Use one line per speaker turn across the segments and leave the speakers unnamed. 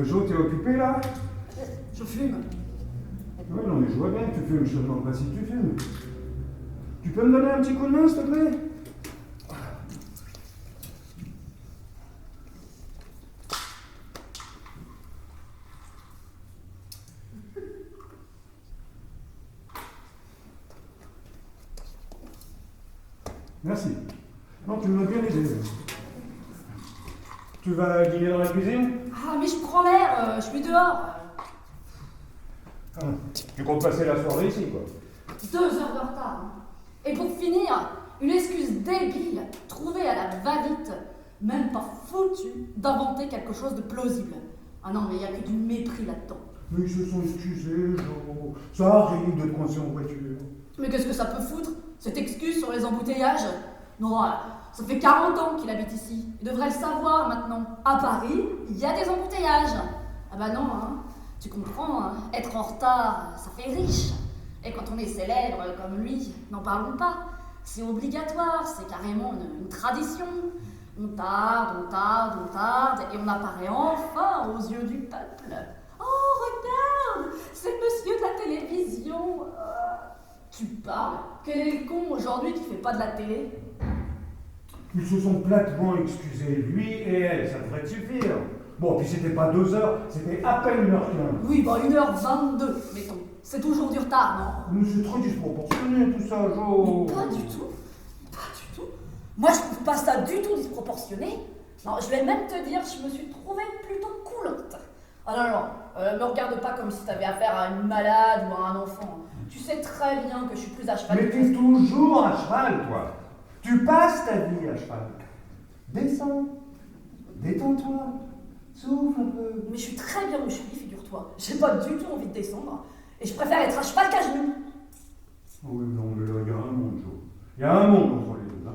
Jo, t'es occupé là?
Je fume.
Oui, non, mais je vois bien que tu fumes, je te demande pas si tu fumes. Tu peux me donner un petit coup de main, s'il te plaît? Merci. Non, tu m'as bien aidé. Tu vas dîner dans la cuisine?
Ah, mais je prends l'air, je suis dehors.
Ah, tu comptes passer la soirée ici, quoi.
2 heures de retard. Hein. Et pour finir, une excuse débile, trouvée à la va-vite, même pas foutue d'inventer quelque chose de plausible. Ah non, mais il n'y a que du mépris là-dedans.
Mais ils se sont excusés, Jo. Ça arrive de te coincer en voiture.
Mais qu'est-ce que ça peut foutre, cette excuse sur les embouteillages? Non, ça fait 40 ans qu'il habite ici. Il devrait le savoir maintenant. À Paris, il y a des embouteillages. Ah bah non, hein. Tu comprends, hein. Être en retard, ça fait riche. Et quand on est célèbre comme lui, n'en parlons pas. C'est obligatoire, c'est carrément une tradition. On tarde, on tarde, on tarde, et on apparaît enfin aux yeux du peuple. Oh, regarde, c'est monsieur de la télévision. Tu parles. Quel est le con aujourd'hui qui fait pas de la télé?
Ils se sont platement excusés, lui et elle, ça devrait te suffire. Bon, puis c'était pas 2 heures, c'était à peine 1h15.
Oui, bah 1h22, mettons. C'est toujours du retard, non?
Mais c'est trop disproportionné tout ça, Jo.
Mais pas du tout. Pas du tout. Moi, je trouve pas ça du tout disproportionné. Non, je vais même te dire, je me suis trouvée plutôt coulante. Ah non, non, me regarde pas comme si t'avais affaire à une malade ou à un enfant. Tu sais très bien que je suis plus à cheval.
Mais t'es toujours à cheval, toi. Tu passes ta vie à cheval. Descends. Détends-toi. Souffle un peu.
Mais je suis très bien où je suis, figure-toi. J'ai pas du tout envie de descendre. Et je préfère être à cheval qu'à genoux.
Oui, non, mais là, il y a un monde, Jo. Il y a un monde entre les deux, hein.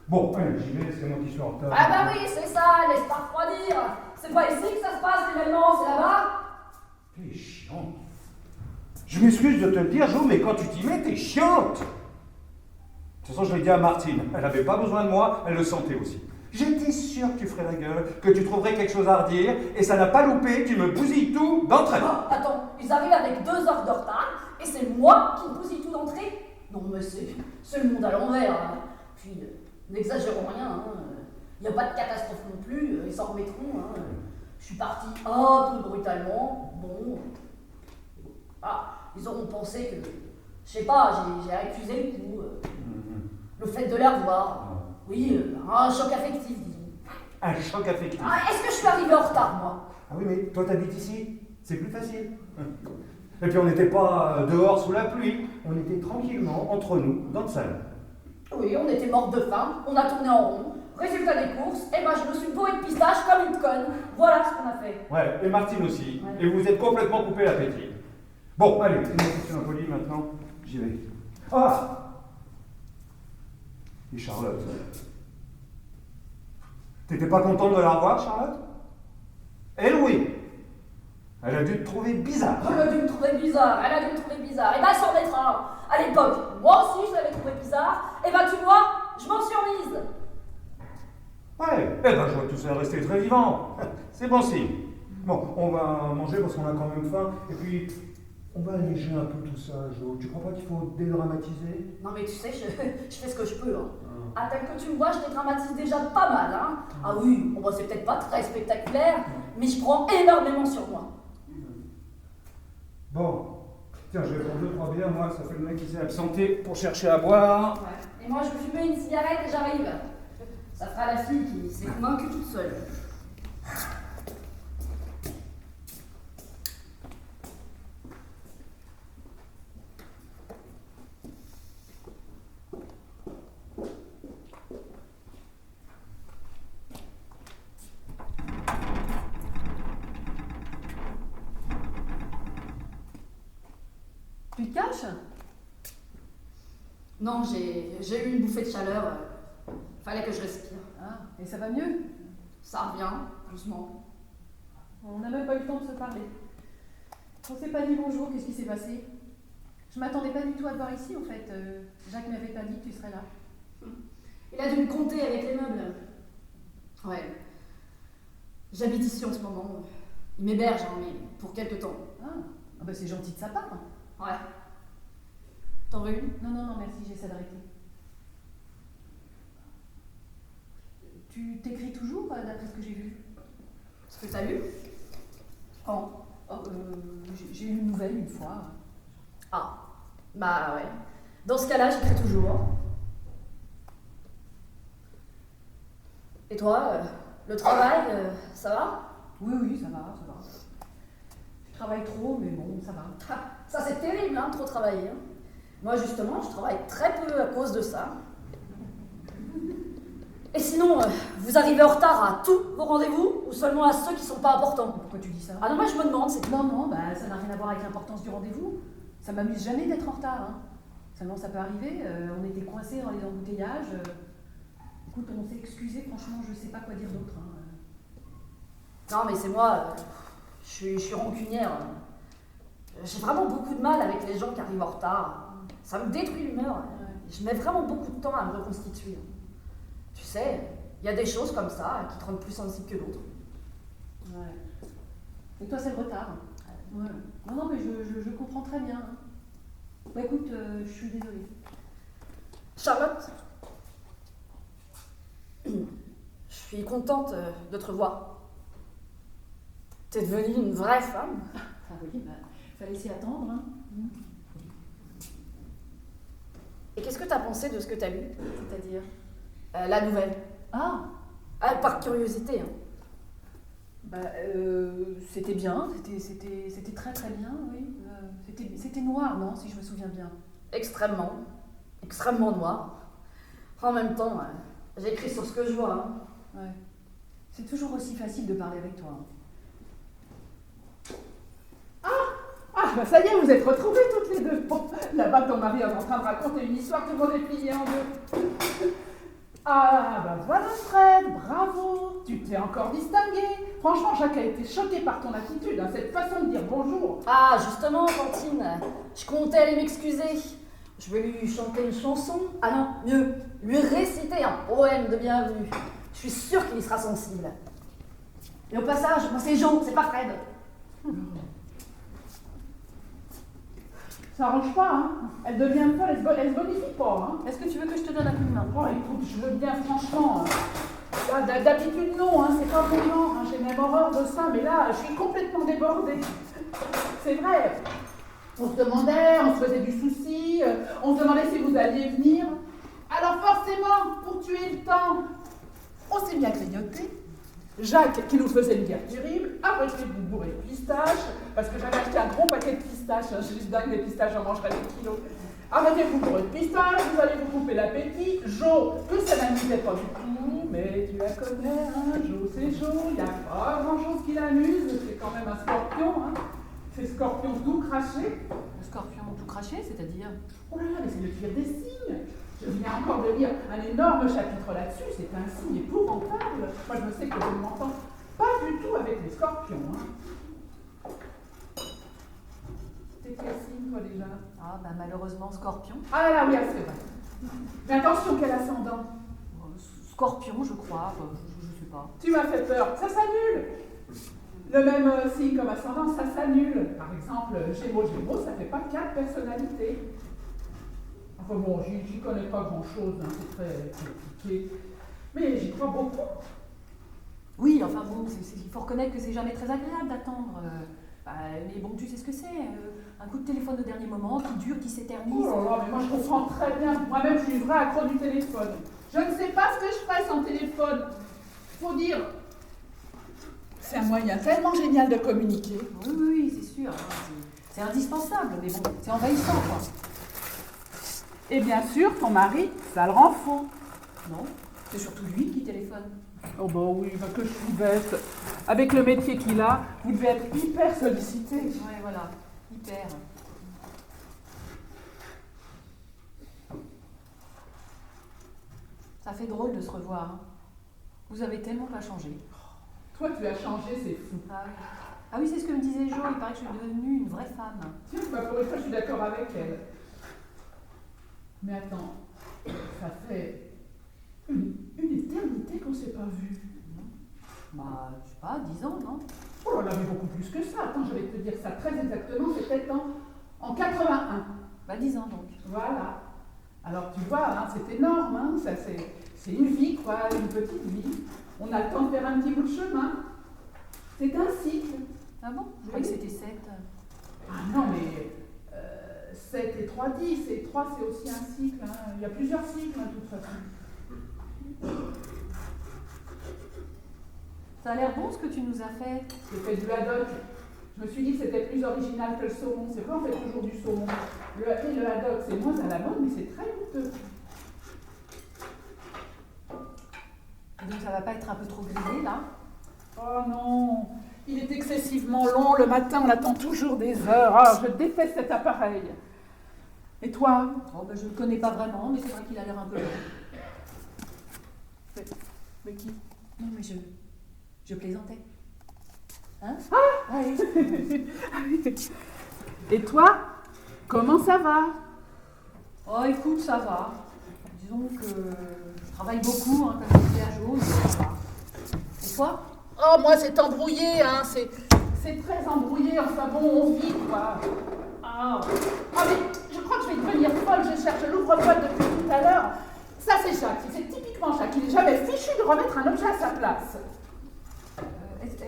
Bon, allez, j'y vais, c'est moi qui suis en retard.
Ah bah oui, c'est ça, laisse pas refroidir. C'est pas ici que ça se passe, l'événement, c'est là-bas.
T'es chiante. Je m'excuse de te le dire, Jo, mais quand tu t'y mets, t'es chiante. De toute façon, je l'ai dit à Martine, elle n'avait pas besoin de moi, elle le sentait aussi. J'étais sûr que tu ferais la gueule, que tu trouverais quelque chose à redire, et ça n'a pas loupé, tu me bousilles tout d'entrée.
Oh, attends, ils arrivent avec 2 heures de retard, et c'est moi qui bousille tout d'entrée? Non mais c'est le monde à l'envers. Hein. Puis, n'exagérons rien, il n'y a pas de catastrophe non plus, ils s'en remettront. Hein. Je suis partie un peu brutalement, bon. Ah, ils auront pensé que, je sais pas, j'ai accusé le coup, le fait de les revoir. Oui, un choc affectif, disons.
Un choc affectif.
Ah, est-ce que je suis arrivée en retard, moi?
Ah oui, mais toi t'habites ici, c'est plus facile. Et puis on n'était pas dehors sous la pluie, on était tranquillement entre nous, dans le salon.
Oui, on était mortes de faim, on a tourné en rond. Résultat des courses, et ben je me suis bourrée de pistache comme une conne. Voilà ce qu'on a fait.
Ouais, et Martine aussi.
Ouais.
Et vous êtes complètement coupé l'appétit. Bon, allez, c'est une question impolie maintenant, j'y vais. Ah! Et Charlotte. T'étais pas contente de la revoir, Charlotte? Elle, oui. Elle a dû te trouver bizarre.
Elle a dû me trouver bizarre, elle a dû me trouver bizarre. Et ben s'en mettra. À l'époque, moi aussi je l'avais trouvé bizarre. Et ben tu vois, je m'en suis remise.
Ouais, eh ben je vois que tout ça rester très vivant. C'est bon signe. Bon, on va manger parce qu'on a quand même faim. Et puis, on va alléger un peu tout ça, Jo. Tu crois pas qu'il faut dédramatiser?
Non mais tu sais, je fais ce que je peux. Hein. À tel que tu me vois, je dédramatise déjà pas mal. Hein. Ah oui, bon, bah, c'est peut-être pas très spectaculaire, mais je prends énormément sur moi.
Bon, tiens, je vais prendre 2-3 bières, moi, ça fait le mec qui s'est absenté pour chercher à boire.
Ouais. Et moi, je vais fumer une cigarette et j'arrive. Ça fera la fille qui s'est convaincue toute seule.
Tu te caches?
Non, j'ai eu une bouffée de chaleur. Fallait que je respire.
Ah, et ça va mieux?
Ça revient, doucement.
On n'a même pas eu le temps de se parler. On s'est pas dit bonjour, qu'est-ce qui s'est passé? Je m'attendais pas du tout à te voir ici, en fait. Jacques m'avait pas dit que tu serais là.
Il a dû me compter avec les meubles. Ouais. J'habite ici en ce moment. Il m'héberge, hein, mais pour quelque temps.
Ah bah c'est gentil de sa part.
Ouais. T'en veux une?
Non, merci, j'essaie d'arrêter. Tu t'écris toujours, d'après ce que j'ai vu?
Ce que t'as lu? Quand?
J'ai eu une nouvelle une fois.
Ah, bah ouais. Dans ce cas-là, j'écris toujours. Et toi, le travail, ça va?
Oui, ça va. Je travaille trop, mais bon, ça va.
Ah, ça c'est terrible, hein, trop travailler. Hein. Moi justement, je travaille très peu à cause de ça. Et sinon, vous arrivez en retard à tous vos rendez-vous ou seulement à ceux qui sont pas importants?
Pourquoi tu dis ça?
Ah non, moi je me demande, c'est tout.
Non, bah ça n'a rien à voir avec l'importance du rendez-vous. Ça m'amuse jamais d'être en retard. Hein. Seulement ça peut arriver, on était coincés dans les embouteillages. Écoute, on s'est excusé, franchement, je sais pas quoi dire d'autre. Hein.
Non mais c'est moi, je suis rancunière. J'ai vraiment beaucoup de mal avec les gens qui arrivent en retard. Ça me détruit l'humeur. Je mets vraiment beaucoup de temps à me reconstituer. Tu sais, il y a des choses comme ça qui te rendent plus sensible que d'autres.
Ouais. Et toi, c'est le retard. Ouais. Non, mais je comprends très bien. Bah écoute, je suis désolée.
Charlotte, je suis contente de te revoir. T'es devenue une vraie femme.
Ah oui, bah, fallait s'y attendre. Hein.
Et qu'est-ce que t'as pensé de ce que t'as lu?
C'est-à-dire
La nouvelle.
Ah,
Par curiosité. Hein.
bah, c'était bien, c'était très très bien, oui. C'était noir, non, si je me souviens bien.
Extrêmement noir. En même temps, j'écris sur ce que je vois. Hein.
Ouais. C'est toujours aussi facile de parler avec toi. Hein.
Ah, bah ça y est, vous êtes retrouvées toutes les deux. Bon, là-bas, ton mari est en train de raconter une histoire, tout le monde est plié en deux. Ah, bah voilà, Fred, bravo, tu t'es encore distingué. Franchement, Jacques a été choqué par ton attitude, hein, cette façon de dire bonjour.
Ah, justement, Fantine, je comptais aller m'excuser. Je vais lui chanter une chanson. Ah non, mieux, lui réciter un poème de bienvenue. Je suis sûre qu'il y sera sensible. Et au passage, moi c'est Jo, c'est pas Fred.
Ça arrange pas, hein. Elle devient folle, elle se bonifie pas, hein.
Est-ce que tu veux que je te donne un coup de main?
Oh, écoute, je veux bien, franchement. D'habitude, non, hein, c'est pas mon genre, hein, j'ai même horreur de ça, mais là, je suis complètement débordée. C'est vrai. On se demandait, on se faisait du souci, on se demandait si vous alliez venir. Alors forcément, pour tuer le temps, on s'est mis à grignoter. Jacques, qui nous faisait une guerre terrible, a rejeté de bourrée de pistaches, parce que j'avais acheté un gros paquet de pistaches, hein, je suis dingue des pistaches, j'en mangerai des kilos. Arrêtez-vous bourrée de pistaches, vous allez vous couper l'appétit. Jo, que ça n'amusait pas du tout, mais tu la connais, hein, Jo, c'est Jo, il n'y a pas grand-chose qui l'amuse, c'est quand même un scorpion, hein. C'est scorpion tout craché.
Le scorpion tout craché, c'est-à-dire?
Oh là là, mais c'est le pire des signes. Je viens encore de lire un énorme chapitre là-dessus, c'est un signe épouvantable. Moi, je me sais que je ne m'entends pas du tout avec les scorpions. Hein. T'es quel signe, toi, déjà?
Ah, bah malheureusement, scorpion.
Ah là, oui, ah, c'est vrai. Mais attention, quel ascendant?
Scorpion, je crois, je sais pas.
Tu m'as fait peur, ça s'annule. Le même signe comme ascendant, ça s'annule. Par exemple, Gémeaux, ça fait pas 4 personnalités. Enfin bon, j'y connais pas grand-chose, hein, c'est très compliqué. Mais j'y crois beaucoup.
Oui, enfin bon, il faut reconnaître que c'est jamais très agréable d'attendre. Mais bon, tu sais ce que c'est. Un coup de téléphone au dernier moment, qui dure, qui s'éternise.
Oh là là, mais moi je comprends très bien. Moi-même, je suis une vraie accro du téléphone. Je ne sais pas ce que je ferais sans téléphone. Faut dire, c'est un moyen tellement génial de communiquer.
Oui, c'est sûr. C'est indispensable, mais bon, c'est envahissant, quoi.
Et bien sûr, ton mari, ça le rend fou.
Non, c'est surtout lui qui téléphone.
Oh bah oui, bah que je suis bête. Avec le métier qu'il a, vous devez être hyper sollicité.
Ouais, voilà, hyper. Ça fait drôle de se revoir. Hein. Vous avez tellement pas changé.
Toi, tu as changé, c'est fou.
Ah oui, c'est ce que me disait Jo, il paraît que je suis devenue une vraie femme.
Tiens, bah pour une fois, je suis d'accord avec elle. Mais attends, ça fait une éternité qu'on s'est pas vus.
Bah, je sais pas, 10 ans, non?
Oh là là, mais beaucoup plus que ça. Attends, je vais te dire ça très exactement, c'était en 81.
Bah, 10 ans donc.
Voilà. Alors tu vois, hein, c'est énorme, hein, ça, c'est une vie, quoi, une petite vie. On a le temps de faire un petit bout de chemin. C'est un cycle.
Ah bon? Je croyais que c'était 7.
Ah non, mais 7 et 3, 10, et 3 c'est aussi un cycle. Hein. Il y a plusieurs cycles, hein, de toute façon.
Ça a l'air bon ce que tu nous as fait.
J'ai fait du haddock. Je me suis dit que c'était plus original que le saumon. C'est vrai, on fait toujours du saumon. Le haddock, c'est moins à la mode, mais c'est très goûteux.
Et donc ça va pas être un peu trop grillé là?
Oh non, il est excessivement long. Le matin, on attend toujours des heures. Ah, je déteste cet appareil. Et toi?
Oh, bah, je ne le connais pas vraiment, mais c'est vrai qu'il a l'air un peu long.
Mais qui?
Non, mais je plaisantais. Hein?
Ah oui. Et toi? Comment ça va?
Oh, écoute, ça va. Disons que je travaille beaucoup, hein, comme je disais à Jo, mais ça va. Et toi?
Oh, moi, c'est embrouillé, hein. C'est très embrouillé. Enfin bon, on vit, quoi. Ah, mais je crois que je vais devenir folle. Je cherche l'ouvre-boîte depuis tout à l'heure. Ça, c'est Jacques. C'est typiquement Jacques. Il n'est jamais fichu de remettre un objet à sa place.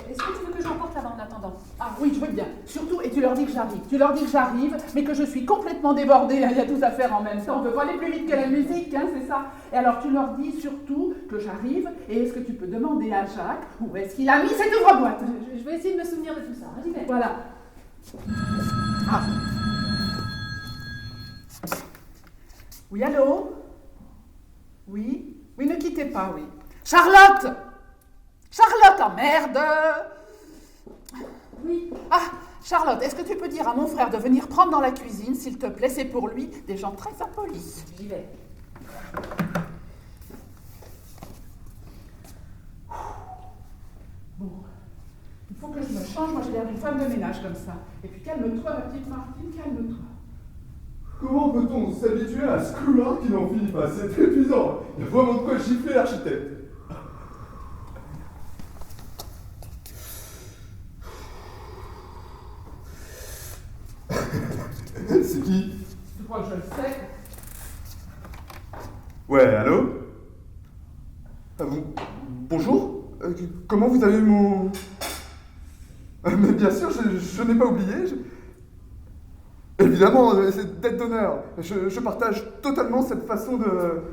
Est-ce que tu veux que j'emporte là-bas en attendant?
Ah oui, je veux bien. Surtout, et tu leur dis que j'arrive. Tu leur dis que j'arrive, mais que je suis complètement débordée. Il y a tout à faire en même temps. On ne peut pas aller plus vite que la musique, hein, c'est ça. Et alors, tu leur dis surtout que j'arrive. Et est-ce que tu peux demander à Jacques où est-ce qu'il a mis cette ouvre-boîte?
Je vais essayer de me souvenir de tout ça. J'y vais.
Voilà. Ah. Oui, allô? Oui? Oui, ne quittez pas, oui. Charlotte! Charlotte, oh merde!
Oui.
Ah, Charlotte, est-ce que tu peux dire à mon frère de venir prendre dans la cuisine, s'il te plaît? C'est pour lui des gens très impolis.
J'y vais.
Bon, il faut que je me change. Moi, j'ai l'air d'une femme de ménage comme ça. Et puis, calme-toi, ma petite Martine, calme-toi.
Comment peut-on s'habituer à ce couloir qui n'en finit pas? C'est épuisant. Il y a vraiment de quoi gifler l'architecte. C'est qui?
Tu crois que je le sais?
Ouais, allô? Ah, bonjour? Comment vous avez eu mon... Mais bien sûr, je n'ai pas oublié. Évidemment, c'est dette d'honneur. Je partage totalement cette façon de...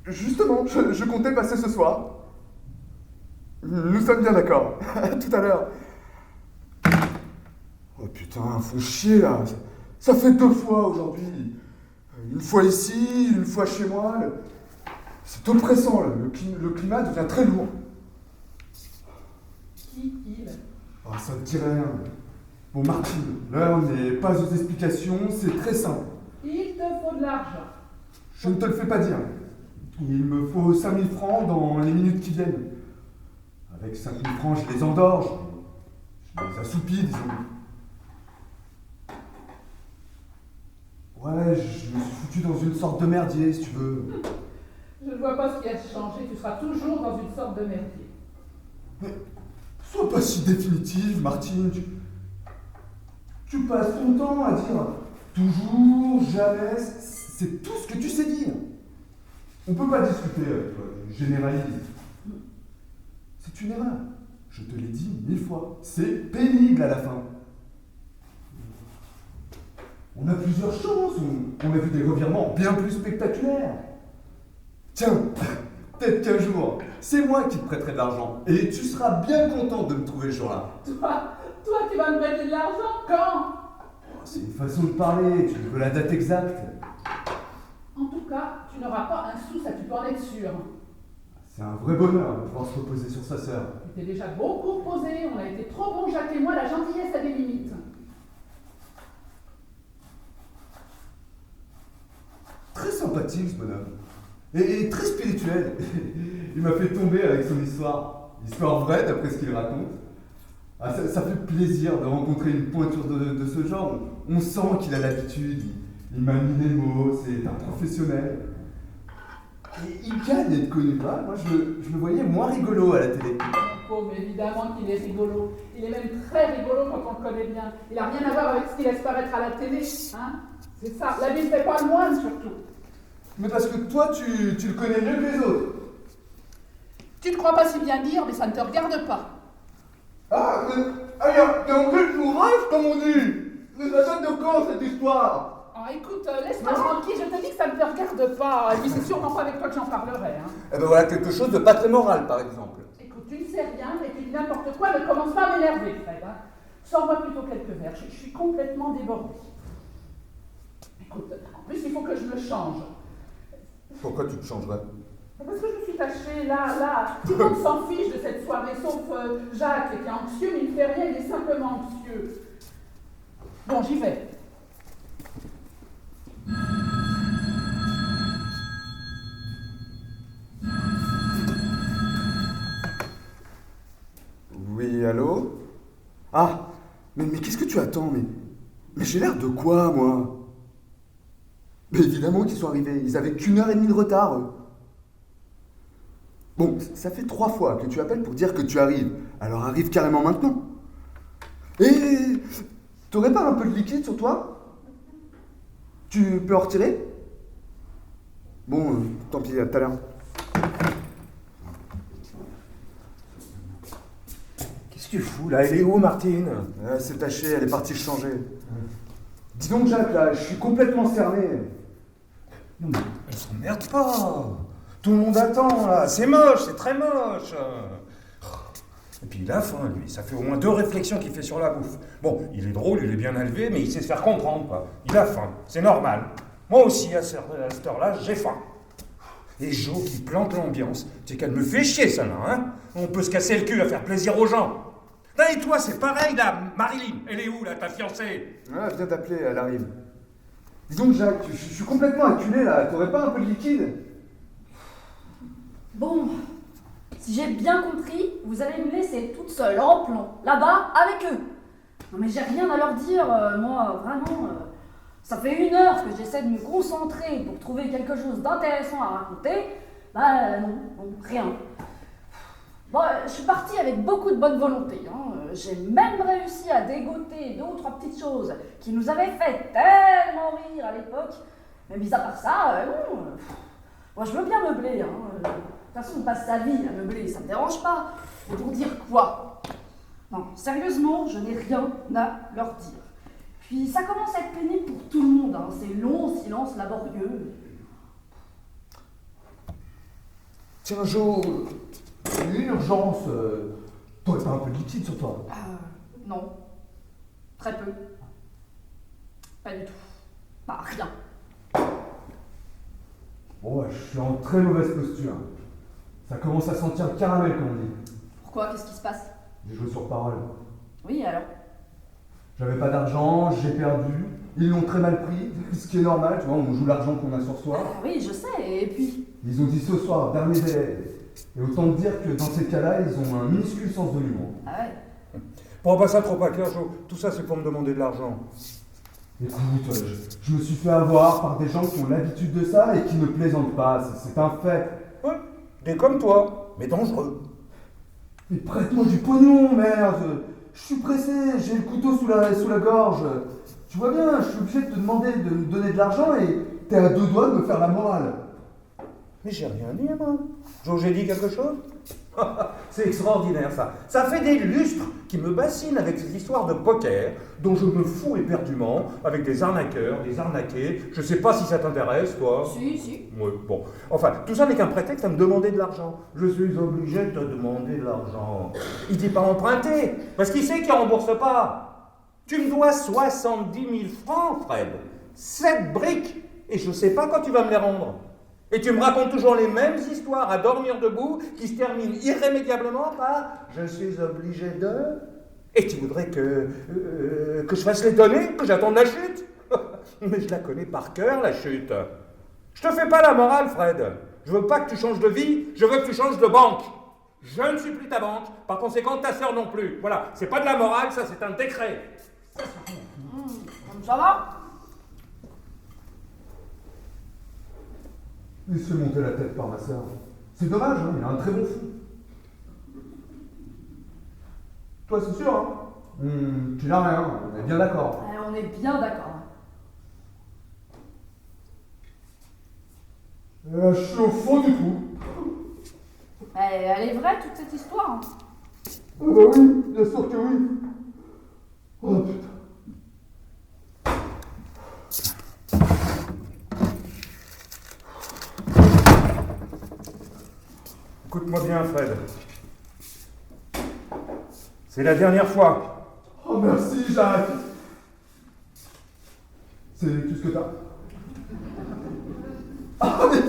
Justement, je comptais passer ce soir. Nous sommes bien d'accord. Tout à l'heure. Oh putain, font chier là. Ça fait 2 fois aujourd'hui. Une fois ici, une fois chez moi. C'est oppressant, là. Le climat devient très lourd.
Qui il?
Ah, ça ne dit rien. Bon, Martine, l'heure n'est pas aux explications, c'est très simple.
Il te faut de l'argent.
Je ne te le fais pas dire. Il me faut 5000 francs dans les minutes qui viennent. Avec 5000 francs, je les endors, je les assoupis, disons. Ouais, je me suis foutu dans une sorte de merdier, si tu veux.
Je ne vois pas ce qui a changé. Tu seras toujours dans une sorte de merdier.
Mais sois pas si définitive, Martine. Tu passes ton temps à dire toujours, jamais, c'est tout ce que tu sais dire. On peut pas discuter avec toi, tu généralises. C'est une erreur. Je te l'ai dit 1000 fois. C'est pénible à la fin. On a plusieurs chances, on a vu des revirements bien plus spectaculaires. Tiens, peut-être qu'un jour, c'est moi qui te prêterai de l'argent. Et tu seras bien content de me trouver ce jour-là.
Toi, tu vas me prêter de l'argent quand?
C'est une façon de parler, tu veux la date exacte.
En tout cas, tu n'auras pas un sou, ça tu peux en être sûr.
C'est un vrai bonheur de pouvoir se reposer sur sa sœur.
Tu t'es déjà beaucoup reposé, on a été trop bons, Jacques et moi, la gentillesse a des limites.
Très sympathique ce bonhomme. Et très spirituel. Il m'a fait tomber avec son histoire. Histoire vraie, d'après ce qu'il raconte. Ah, ça fait plaisir de rencontrer une pointure de ce genre. On sent qu'il a l'habitude, il manie les mots, c'est un professionnel. Et il gagne d'être connu. Voilà, moi, je le voyais moins rigolo à la télé.
Pauvre, évidemment qu'il est rigolo. Il est même très rigolo quand on le connaît bien. Il n'a rien à voir avec ce qu'il laisse paraître à la télé. Hein, c'est ça. La vie ne fait pas le moine, surtout.
Mais parce que toi, tu le connais mieux que les autres.
Tu ne crois pas si bien dire, mais ça ne te regarde pas.
Ah, mais alors, t'es en quel courage, comme on dit? Mais ça date de quand, cette histoire?
Oh, écoute, laisse-moi tranquille, je te dis que ça ne te regarde pas. Et puis c'est sûrement pas avec toi que j'en parlerai. Hein.
Eh ben voilà quelque chose de pas très moral, par exemple.
Écoute, tu ne sais rien, et tu dis n'importe quoi, ne commence pas à m'énerver, Fred. Hein. Sors-moi plutôt quelques verres, je suis complètement débordée. Écoute, en plus, il faut que je me change.
Pourquoi tu te changerais?
Parce que je me suis tachée là. Tout le monde s'en fiche de cette soirée, sauf Jacques, qui est anxieux, mais il ne fait rien, il est simplement anxieux. Bon, j'y vais.
Oui, allô? Ah, mais qu'est-ce que tu attends? Mais j'ai l'air de quoi, moi? Mais évidemment qu'ils sont arrivés, ils avaient qu'1h30 de retard, eux. Bon, ça fait 3 fois que tu appelles pour dire que tu arrives, alors arrive carrément maintenant. Et t'aurais pas un peu de liquide sur toi? Tu peux en retirer? Bon, tant pis, à tout à l'heure.
Qu'est-ce que tu fous là? Elle est où, Martine?
Elle s'est tachée, elle est partie changer. Dis donc, Jacques, là, je suis complètement cerné.
Non mais on s'emmerde pas. Tout le monde attend là. C'est moche, c'est très moche. Et puis il a faim, lui. Ça fait au moins 2 réflexions qu'il fait sur la bouffe. Bon, il est drôle, il est bien élevé, mais il sait se faire comprendre, quoi. Il a faim, c'est normal. Moi aussi, à cette heure-là, j'ai faim. Et Jo qui plante l'ambiance, c'est qu'elle me fait chier, ça, là, hein. On peut se casser le cul à faire plaisir aux gens. Non, et toi, c'est pareil, là, Marilyn. Elle est où, là, ta fiancée?
Ah, elle vient d'appeler, elle arrive. Dis donc, Jacques, je suis complètement acculé, là. T'aurais pas un peu de liquide?
Bon, si j'ai bien compris, vous allez me laisser toute seule en plomb, là-bas, avec eux. Non mais j'ai rien à leur dire, moi, vraiment. Ça fait 1 heure que j'essaie de me concentrer pour trouver quelque chose d'intéressant à raconter. Bah non, rien. Bon, je suis partie avec beaucoup de bonne volonté. Hein. J'ai même réussi à dégoter 2 ou 3 petites choses qui nous avaient fait tellement rire à l'époque. Mais mis à part ça, non. Moi, je veux bien meubler. Hein. De toute façon, on passe sa vie à meubler, ça me dérange pas. Mais pour dire quoi? Non, sérieusement, je n'ai rien à leur dire. Puis ça commence à être pénible pour tout le monde. Hein. Ces longs silences laborieux.
Tiens, Jo, une urgence. T'aurais pas un peu de liquide sur toi?
Non. Très peu. Pas du tout. Pas rien.
Bon, ouais, je suis en très mauvaise posture. Ça commence à sentir le caramel, comme on dit.
Pourquoi? Qu'est-ce qui se passe?
J'ai joué sur parole.
Oui, alors?
J'avais pas d'argent, j'ai perdu. Ils l'ont très mal pris, ce qui est normal, tu vois, on joue l'argent qu'on a sur soi.
Oui, je sais, et puis?
Ils ont dit ce soir, dernier délai. Et autant te dire que dans ces cas-là, ils ont un minuscule sens de l'humour.
Ah ouais?
Prends pas ça trop à cœur, Jo. Tout ça, c'est pour me demander de l'argent.
Écoute, je me suis fait avoir par des gens qui ont l'habitude de ça et qui ne plaisantent pas, c'est un fait.
Ouais, des comme toi, mais dangereux.
Mais prête-moi du pognon, merde. Je suis pressé, j'ai le couteau sous la gorge. Tu vois bien, je suis obligé de te demander de me donner de l'argent et t'es à 2 doigts de me faire la morale.
Mais j'ai rien dit, moi. Jo, j'ai dit quelque chose? C'est extraordinaire, ça. Ça fait des lustres qui me bassinent avec ces histoires de poker dont je me fous éperdument, avec des arnaqueurs, des arnaqués. Je sais pas si ça t'intéresse, toi.
Si.
Ouais, bon. Enfin, tout ça n'est qu'un prétexte à me demander de l'argent. Je suis obligé de te demander de l'argent. Il dit pas emprunter, parce qu'il sait qu'il rembourse pas. Tu me dois 70 000 francs, Fred. 7 briques. Et je sais pas quand tu vas me les rendre. Et tu me racontes toujours les mêmes histoires à dormir debout qui se terminent irrémédiablement par « je suis obligé de… » Et tu voudrais que je fasse l'étonner, que j'attende la chute? Mais je la connais par cœur, la chute. Je te fais pas la morale, Fred. Je veux pas que tu changes de vie, je veux que tu changes de banque. Je ne suis plus ta banque, par conséquent ta sœur non plus. Voilà, c'est pas de la morale, ça c'est un décret.
Ça va?
Il se fait monter la tête par ma sœur. C'est dommage, hein, il a un très bon fond. Toi, c'est sûr, hein? Tu n'as rien, on est bien d'accord.
On est bien d'accord.
Je suis au fond du trou.
Elle est vraie, toute cette histoire. Hein.
Ah bah oui, bien sûr que oui. Oh putain.
Écoute-moi bien, Fred. C'est la dernière fois.
Oh merci, j'arrête. C'est tout ce que t'as. Ah mais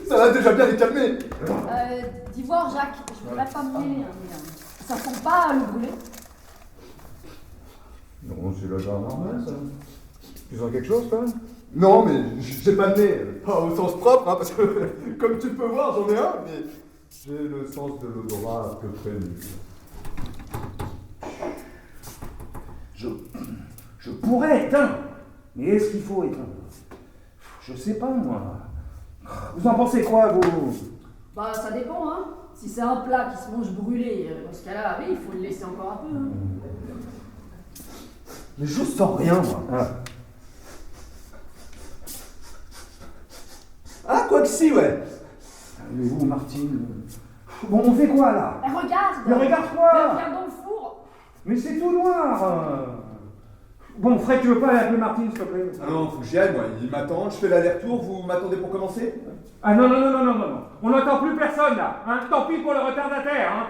ça l'a déjà bien les calmer.
D'ivoire, Jacques, je voudrais pas me mêler, hein, mais ça sent pas le brûler.
Non, c'est la genre normale, ça. Tu sens quelque chose, toi?
Non mais j'ai pas de nez, pas au sens propre, hein, parce que comme tu peux voir j'en ai un, mais j'ai le sens de l'odorat à peu près nul.
Je pourrais éteindre, mais est-ce qu'il faut éteindre? Je sais pas, moi. Vous en pensez quoi, vous?
Bah, ça dépend, hein. Si c'est un plat qui se mange brûlé, dans ce cas-là, oui, il faut le laisser encore un peu. Hein.
Mais je sens rien, moi. Ah, quoi que si, ouais. Mais où, Martine? Bon, on fait quoi, là?
Regarde!
Mais regarde quoi?
Regarde dans le four!
Mais c'est tout noir. Bon, Fred, tu veux pas appeler Martine, s'il te plaît?
Ah non, faut que j'y aille, moi, il m'attend, je fais l'aller-retour, vous m'attendez pour commencer?
Ah non. On n'entend plus personne, là. Hein. Tant pis pour le retardataire, hein.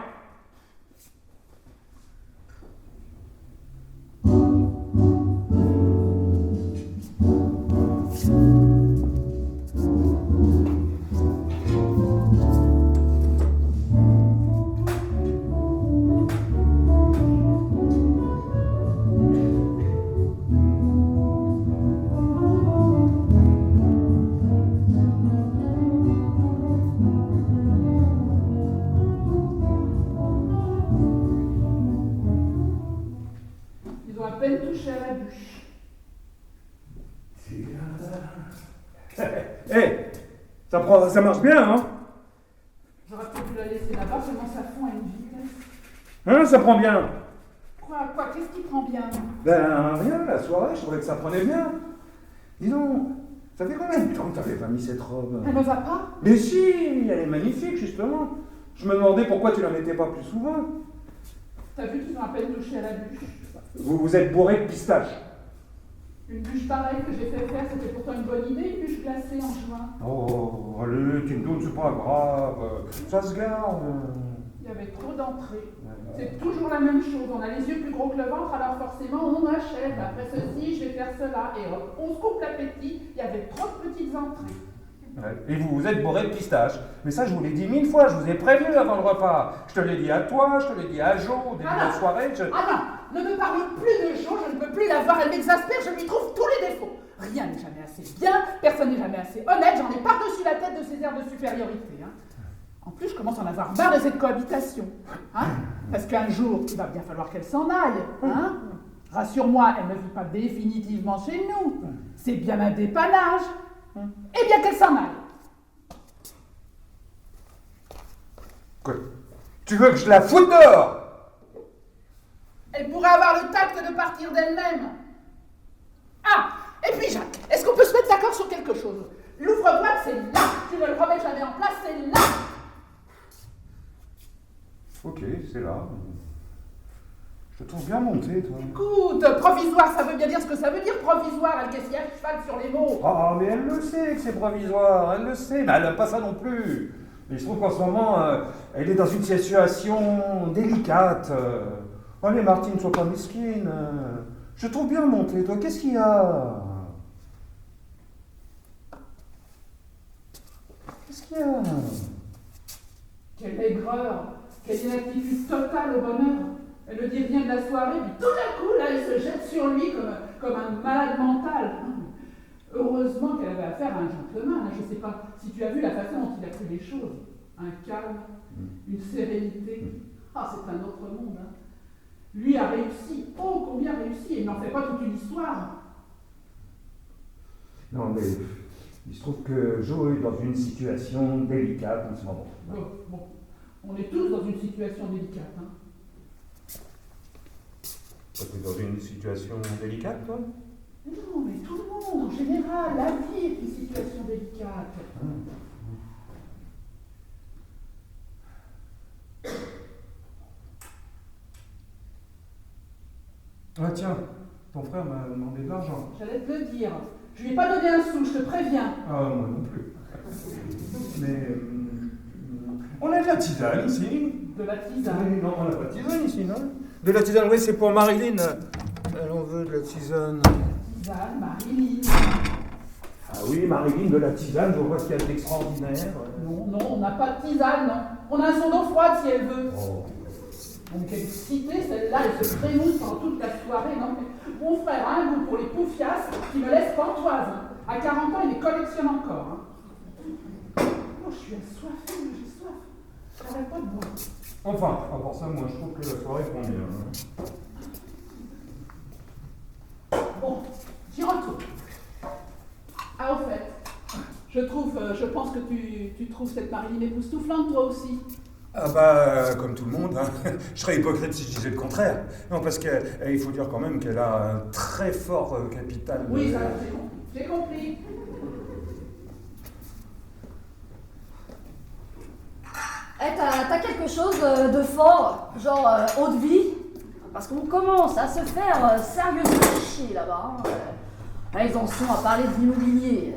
Ils ont à peine touché à la bûche.
Ça marche bien, hein?
J'aurais peut-être dû la laisser là-bas, tellement ça fond à une vitesse.
Hein, ça prend bien.
Quoi, qu'est-ce qui prend bien?
Ben, rien, la soirée, je trouvais que ça prenait bien. Dis donc, ça fait combien de temps que t'avais pas mis cette robe?
Elle ne va pas?
Mais si, elle est magnifique, justement. Je me demandais pourquoi tu la mettais pas plus souvent.
T'as vu qu'ils ont à peine touché à la bûche?
Vous êtes bourré de pistache.
Une bûche pareille que j'ai fait faire, c'était pourtant une bonne idée, une bûche glacée en juin.
Oh, allez, tu me donnes, c'est pas grave. Ça se garde.
Il y avait trop d'entrées. C'est toujours la même chose. On a les yeux plus gros que le ventre, alors forcément on achète. Après ceci, je vais faire cela. Et hop, on se coupe l'appétit. Il y avait trop de petites entrées.
Ouais. Et vous êtes bourré de pistache. Mais ça, je vous l'ai dit 1000 fois, je vous ai prévenu avant le repas. Je te l'ai dit à toi, je te l'ai dit à Jo, au début de la soirée.
Ah non, ne me parle plus de Jo, je ne peux plus la voir, elle m'exaspère, je lui trouve tous les défauts. Rien n'est jamais assez bien, personne n'est jamais assez honnête, j'en ai par-dessus la tête de ces airs de supériorité. Hein. En plus, je commence à en avoir marre de cette cohabitation. Hein, parce qu'un jour, il va bien falloir qu'elle s'en aille. Hein. Rassure-moi, elle ne vit pas définitivement chez nous. C'est bien un dépannage. Eh bien qu'elle s'en aille.
Quoi? Tu veux que je la foute dehors?
Elle pourrait avoir le tact de partir d'elle-même. Ah, et puis Jacques, est-ce qu'on peut se mettre d'accord sur quelque chose? L'ouvre-boîte, c'est là. Tu ne le remets jamais en place, c'est là.
Ok, c'est là. Je te trouve bien monté, toi.
Écoute, provisoire, ça veut bien dire ce que ça veut dire, provisoire. Elle qu'est-ce qu'il y a de cheval sur les mots?
Ah, mais elle le sait que c'est provisoire, elle le sait, mais elle n'aime pas ça non plus. Mais je trouve qu'en ce moment, elle est dans une situation délicate. Allez, Martine, sois pas mesquine. Je te trouve bien monté, toi. Qu'est-ce qu'il y a? Qu'est-ce qu'il y a?
Quelle aigreur, quelle inaptitude totale au bonheur. Elle ne dit rien de la soirée, puis tout d'un coup, là, elle se jette sur lui comme un malade mental. Heureusement qu'elle avait affaire à un gentleman. Je ne sais pas si tu as vu la façon dont il a pris les choses. Un calme, une sérénité. Ah, c'est un autre monde. Hein. Lui a réussi, oh combien réussi, et il n'en fait pas toute une histoire.
Non, mais il se trouve que Joe est dans une situation délicate en ce moment.
Bon, on est tous dans une situation délicate. Hein.
Tu es dans une situation délicate, toi?
Non, mais tout le monde, en général, la vie est une situation délicate.
Ah tiens, ton frère m'a demandé de l'argent.
J'allais te le dire. Je lui ai pas donné un sou, je te préviens.
Ah, moi non plus. Mais on a de la tisane ici.
De la tisane.
Oui, non, on n'a pas de tisane ici, non? De la tisane, oui, c'est pour Marilyn. Elle en veut de la tisane.
Tisane, Marilyn.
Ah oui, Marilyn, de la tisane, je vois ce qu'il y a d'extraordinaire.
Non, on n'a pas de tisane, non. On a un son d'eau froide si elle veut.
Oh.
Donc quelle cité celle-là, elle se frémousse pendant toute la soirée. Non, mais mon frère a un goût pour les poufiasses qui me laisse pantoise. Hein. À 40 ans, il les collectionne encore. Hein. Oh, je suis assoiffée, j'ai soif. J'arrête pas de boire.
Enfin, à part ça, moi je trouve que la soirée prend bien.
Bon, j'y retourne. Ah, au fait, je pense que tu trouves cette Marilyn époustouflante, toi aussi.
Ah bah, comme tout le monde, hein. Je serais hypocrite si je disais le contraire. Non, parce qu'il faut dire quand même qu'elle a un très fort capital.
Oui, ça, j'ai compris.
Eh, t'as quelque chose de fort, genre haut de vie? Parce qu'on commence à se faire sérieusement chier là-bas. Hein. Ils en sont à parler de l'immobilier.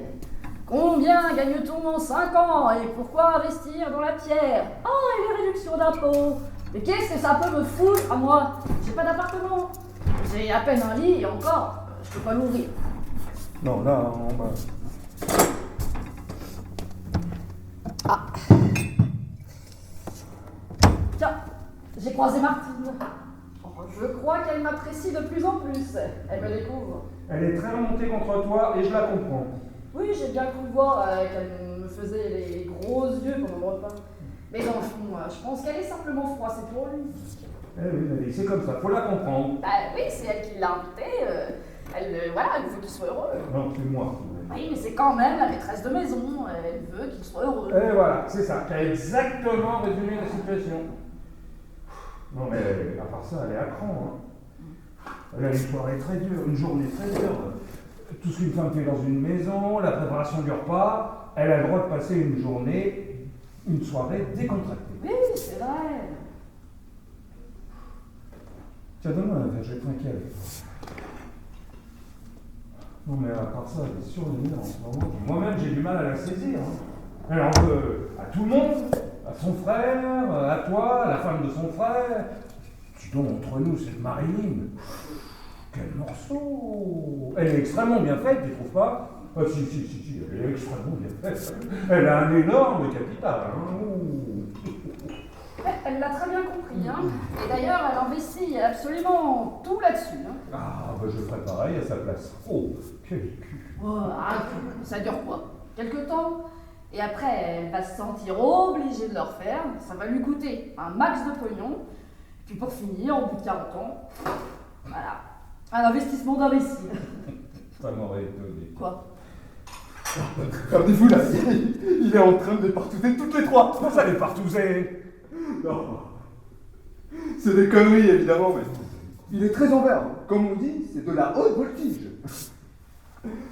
Combien gagne-t-on en 5 ans et pourquoi investir dans la pierre? Oh, et les réductions d'impôts. Mais qu'est-ce que ça peut me foutre à moi? J'ai pas d'appartement. J'ai à peine un lit et encore, je peux pas l'ouvrir.
Non, là, on va...
Ah. Tiens, j'ai croisé Martine. Oh, je crois qu'elle m'apprécie de plus en plus. Elle me découvre.
Elle est très remontée contre toi et je la comprends.
Oui, j'ai bien cru voir qu'elle me faisait les gros yeux pendant le repas. Mais dans le fond, je pense qu'elle est simplement froissée pour lui.
Eh oui, Nadine, c'est comme ça, faut la comprendre.
Bah oui, c'est elle qui l'a invité. Voilà, elle veut qu'il soit heureux.
Non, c'est moi.
Oui, mais c'est quand même la maîtresse de maison. Elle veut qu'il soit heureux.
Et voilà, c'est ça, tu as exactement résumé la situation. Non mais à part ça, elle est à cran. Hein. Elle a une soirée très dure, une journée très dure. Tout ce qu'une femme fait dans une maison, la préparation du repas, elle a le droit de passer une journée, une soirée décontractée.
Oui, c'est vrai.
Tiens, donne-moi un verre, je vais te trinquer avec toi. Non mais à part ça, elle est survenue en ce moment. Moi-même, j'ai du mal à la saisir. Hein. Elle en veut à tout le monde, à son frère, à toi, à la femme de son frère. Dis donc, entre nous, cette Marilyn. Quel morceau! Elle est extrêmement bien faite, tu trouves pas? Ah si, elle est extrêmement bien faite. Elle a un énorme capital. Hein.
Elle l'a très bien compris. Hein. Et d'ailleurs, elle investit absolument tout là-dessus. Hein.
Ah, bah je ferais pareil à sa place. Oh, quel cul!
Oh, arrête, ça dure quoi? Quelque temps? Et après, elle va se sentir obligée de le refaire. Ça va lui coûter un max de pognon. Puis pour finir, au bout de 40 ans, voilà. Un investissement d'imbécile.
Ça m'aurait étonné.
Quoi?
Regardez-vous là, il est en train de les partouzer toutes les trois.
Comment ça les partouzer?
Non. C'est des conneries évidemment, mais il est très en vert. Comme on dit, c'est de la haute voltige.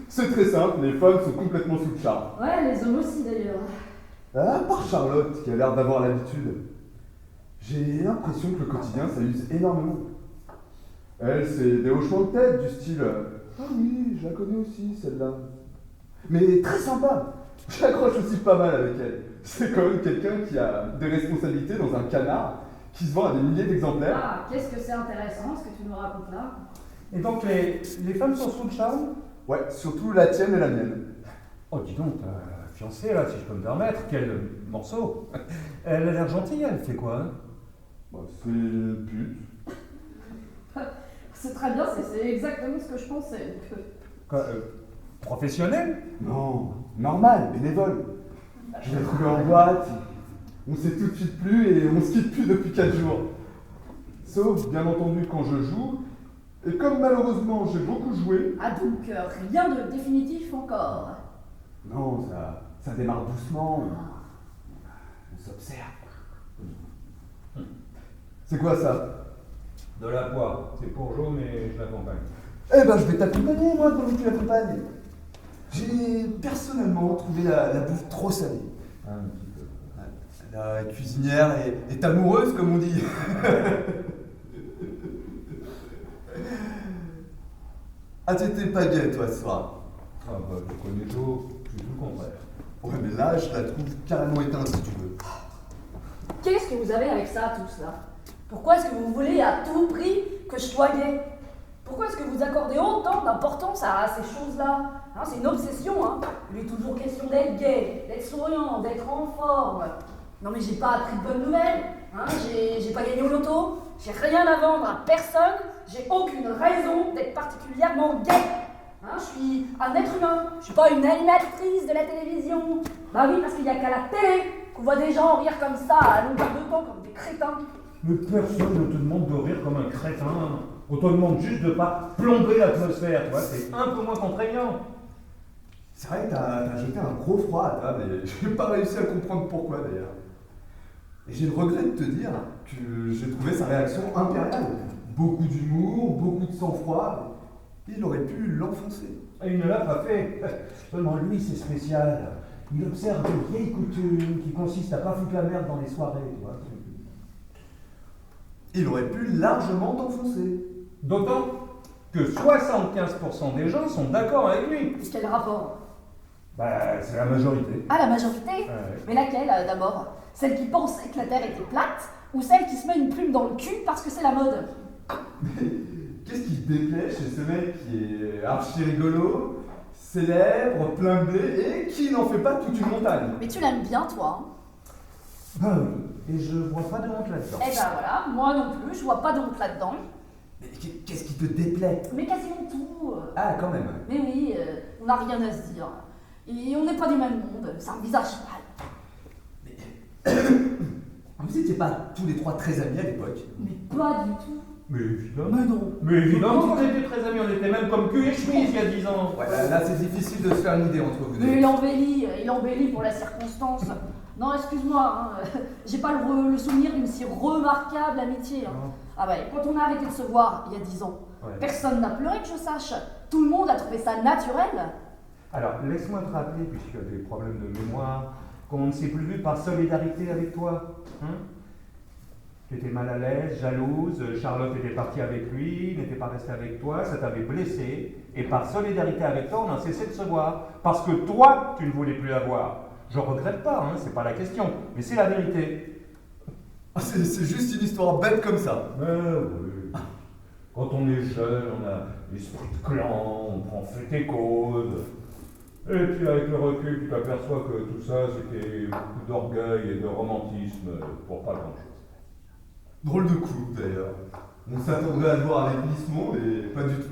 C'est très simple, les femmes sont complètement sous le charme.
Ouais, les hommes aussi d'ailleurs.
À part Charlotte, qui a l'air d'avoir l'habitude, j'ai l'impression que le quotidien, ça use énormément. Elle, c'est des hochements de tête du style « Ah oui, je la connais aussi, celle-là. » Mais très sympa. J'accroche aussi pas mal avec elle. C'est quand même quelqu'un qui a des responsabilités dans un canard qui se vend à des milliers d'exemplaires.
Ah, qu'est-ce que c'est intéressant ce que tu nous racontes là.
Et donc les femmes sont sous le charme?
Ouais, surtout la tienne et la mienne.
Oh, dis donc, ta fiancée là, si je peux me permettre, quel morceau! Elle a l'air gentille, elle fait quoi? Hein?
Bah, c'est le but.
C'est très bien, c'est exactement ce que je pensais.
Quoi, Professionnel?
Non, normal, bénévole. Je l'ai trouvé en boîte, on s'est tout de suite plu et on se quitte plus depuis 4 jours. Sauf, bien entendu, quand je joue. Et comme malheureusement j'ai beaucoup joué...
Ah donc, rien de définitif encore.
Non, ça démarre doucement. On s'observe. C'est quoi ça?
De la poire. C'est pour Jo, mais je l'accompagne.
Eh ben, je vais t'accompagner, moi, pendant que tu l'accompagnes. J'ai personnellement trouvé la bouffe trop salée.
Un petit peu.
La cuisinière est amoureuse, comme on dit. Ah, t'étais pas gay, toi, ce soir.
Ah bah, tu connais Jo, c'est tout le contraire.
Ouais, mais là, je la trouve carrément éteinte, si tu veux.
Qu'est-ce que vous avez avec ça, tous là? Pourquoi est-ce que vous voulez à tout prix que je sois gay? Pourquoi est-ce que vous accordez autant d'importance à ces choses-là? Hein, c'est une obsession, hein. Il est toujours question d'être gay, d'être souriant, d'être en forme. Non mais j'ai pas appris de bonnes nouvelles, hein. J'ai pas gagné au loto, j'ai rien à vendre à personne, j'ai aucune raison d'être particulièrement gay. Hein, je suis un être humain, je suis pas une animatrice de la télévision. Bah oui, parce qu'il y a qu'à la télé qu'on voit des gens rire comme ça à longueur de temps comme des crétins.
Mais personne ne te demande de rire comme un crétin. On te demande juste de pas plomber l'atmosphère, tu vois, c'est un peu moins contraignant.
C'est vrai que t'as jeté un gros froid à table et j'ai pas réussi à comprendre pourquoi, d'ailleurs. Et j'ai le regret de te dire que j'ai trouvé sa réaction impériale. Beaucoup d'humour, beaucoup de sang-froid. Il aurait pu l'enfoncer.
Et il ne l'a pas fait. Seulement lui, c'est spécial. Il observe des vieilles coutumes qui consistent à pas foutre la merde dans les soirées, tu vois.
Il aurait pu largement t'enfoncer.
D'autant que 75% des gens sont d'accord avec lui.
Quel rapport?
Bah, c'est la majorité.
Ah, la majorité?
Ouais.
Mais laquelle d'abord? Celle qui pense que la Terre était plate ou celle qui se met une plume dans le cul parce que c'est la mode?
Mais qu'est-ce qui te déplaît chez ce mec qui est archi rigolo, célèbre, plein de blé et qui n'en fait pas toute une montagne?
Mais tu l'aimes bien, toi, hein?
Bah oui, et je vois pas de honte là-dedans.
Eh ben voilà, moi non plus, je vois pas d'oncle là-dedans.
Mais qu'est-ce qui te déplaît?
Mais quasiment tout.
Ah, quand même.
Mais oui, on n'a rien à se dire. Et on n'est pas du même monde, ça envisage mal.
Vous étiez pas tous les trois très amis à l'époque?
Mais pas du tout.
Mais évidemment.
Mais non.
Mais évidemment qu'on était très amis, on était même comme cul et chemise il y a 10 ans.
Ouais, là c'est difficile de se faire une idée entre vous deux.
Mais il embellit pour la circonstance. Non, excuse-moi, hein, j'ai pas le souvenir d'une si remarquable amitié. Hein.
Non.
Ah ouais, quand on a arrêté de se voir il y a 10 ans,
Ouais.
personne n'a pleuré que je sache. Tout le monde a trouvé ça naturel.
Alors, laisse-moi te rappeler, puisque tu as des problèmes de mémoire, qu'on ne s'est plus vu par solidarité avec toi. Hein? Tu étais mal à l'aise, jalouse, Charlotte était partie avec lui, il n'était pas resté avec toi, ça t'avait blessé, et par solidarité avec toi, on a cessé de se voir. Parce que toi, tu ne voulais plus la voir. Je regrette pas, hein, c'est pas la question, mais c'est la vérité.
Ah, c'est juste une histoire bête comme ça.
Mais oui. Quand on est jeune, on a l'esprit de clan, on prend fait et cause. Et puis avec le recul, tu t'aperçois que tout ça, c'était beaucoup d'orgueil et de romantisme pour pas grand-chose.
Drôle de coup d'ailleurs. On s'attendrait à le voir avec Miss Monde et pas du tout.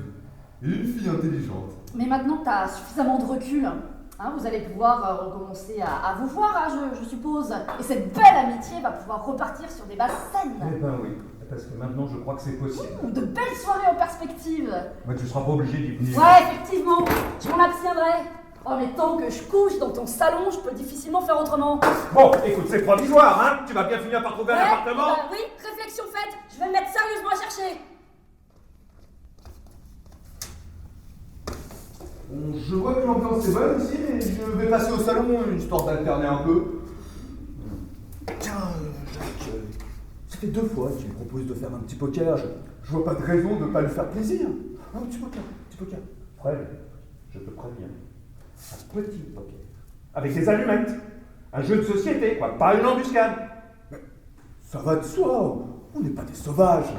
Et une fille intelligente.
Mais maintenant que tu as suffisamment de recul, hein, vous allez pouvoir recommencer à vous voir, hein, je suppose. Et cette belle amitié va pouvoir repartir sur des bases saines.
Eh ben oui, parce que maintenant je crois que c'est possible.
De belles soirées en perspective.
Mais tu seras pas obligé d'y venir.
Ouais, effectivement, je m'en abstiendrai. Oh, mais tant que je couche dans ton salon, je peux difficilement faire autrement.
Bon, écoute, c'est provisoire, hein. Tu vas bien finir par trouver un appartement.
Oui, réflexion faite, je vais me mettre sérieusement à chercher.
Bon, je vois que l'ambiance est bonne ici, mais je vais passer au salon, histoire d'alterner un peu. Tiens, Jacques, ça fait 2 fois qu'il me propose de faire un petit poker. Je vois pas de raison de pas lui faire plaisir. Un petit poker, petit poker.
Fred, je te préviens. Un petit poker. Avec des allumettes. Un jeu de société, quoi. Pas une embuscade.
Mais ça va de soi, on n'est pas des sauvages.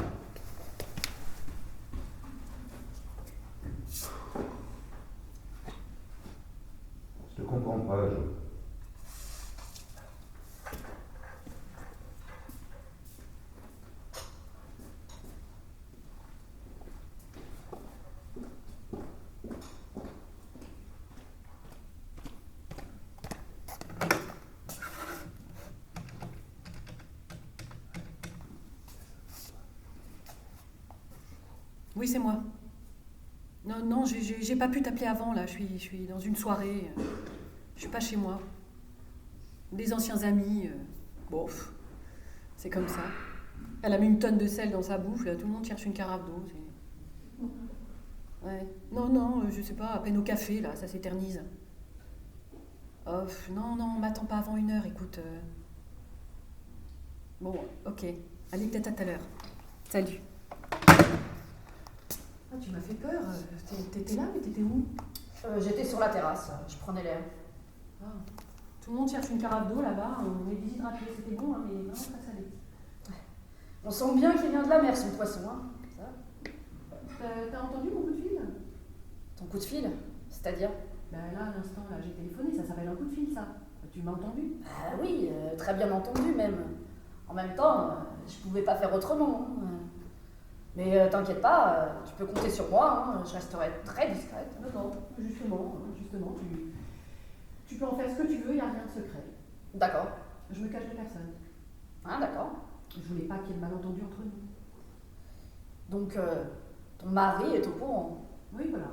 Je te comprends pas, Jo.
Oui, c'est moi. Non, j'ai pas pu t'appeler avant, là. Je suis dans une soirée. Je suis pas chez moi. Des anciens amis. Bof. C'est comme ça. Elle a mis une tonne de sel dans sa bouffe, là. Tout le monde cherche une carafe d'eau. Ouais. Non, je sais pas, à peine au café, là. Ça s'éternise. Oh, non, m'attends pas avant 1 heure, écoute. Bon, ok. Allez, peut-être à tout à l'heure. Salut. Ah, tu m'as fait peur. T'étais là, mais t'étais où?
J'étais sur la terrasse, je prenais l'air.
Ah. Tout le monde cherche une carafe d'eau là-bas. On est déshydraté. C'était bon, hein, mais vraiment pas salé.
On sent bien qu'il vient de la mer, son poisson, hein. Ça.
T'as entendu mon coup de fil?
Ton coup de fil? C'est-à-dire?
Ben là, à l'instant, là, j'ai téléphoné. Ça s'appelle un coup de fil, ça. Tu m'as entendu?
Ah oui, très bien entendu même. En même temps, je pouvais pas faire autrement. Hein. Mais t'inquiète pas, tu peux compter sur moi, hein. Je resterai très discrète.
Non, justement, tu peux en faire ce que tu veux, il n'y a rien de secret.
D'accord.
Je me cache de personne.
Ah d'accord.
Je voulais pas qu'il y ait de malentendu entre nous.
Donc, ton mari est au courant.
Oui, voilà.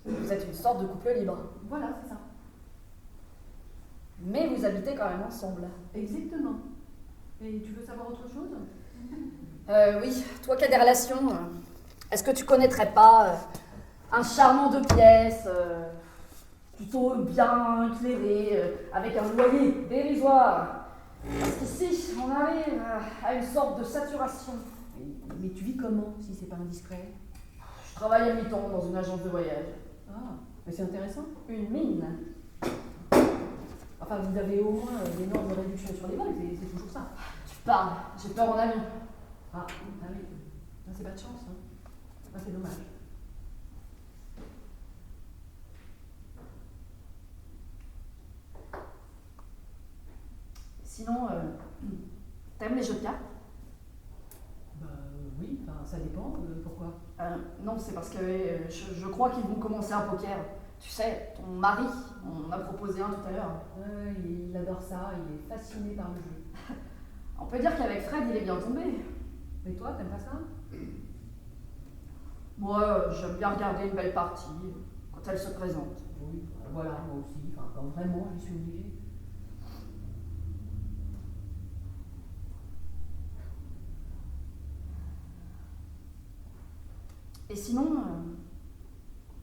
Vous êtes une sorte de couple libre.
Voilà, c'est ça.
Mais vous habitez quand même ensemble.
Exactement. Et tu veux savoir autre chose?
Oui, toi qui as des relations, est-ce que tu connaîtrais pas un charmant 2 pièces, plutôt bien éclairé, avec un loyer dérisoire? Parce qu'ici, on arrive à une sorte de saturation.
Mais tu vis comment, si c'est pas indiscret?
Je travaille à mi-temps dans une agence de voyage.
Ah, mais c'est intéressant.
Une mine.
Enfin, vous avez au moins des normes de réduction sur les vols, c'est toujours ça.
Tu parles, j'ai peur en avion.
Ah oui. Ah, c'est pas de chance, hein. Ah, c'est dommage.
Sinon, t'aimes les jeux de cartes?
Bah oui, enfin, ça dépend. Pourquoi?
Non, c'est parce que je crois qu'ils vont commencer un poker. Tu sais, ton mari, on en a proposé un tout à l'heure.
Il adore ça, il est fasciné par le jeu.
On peut dire qu'avec Fred, il est bien tombé.
Mais toi, t'aimes pas ça?
Moi, j'aime bien regarder une belle partie quand elle se présente.
Oui, voilà, moi aussi. Enfin, quand vraiment, je suis obligée.
Et sinon,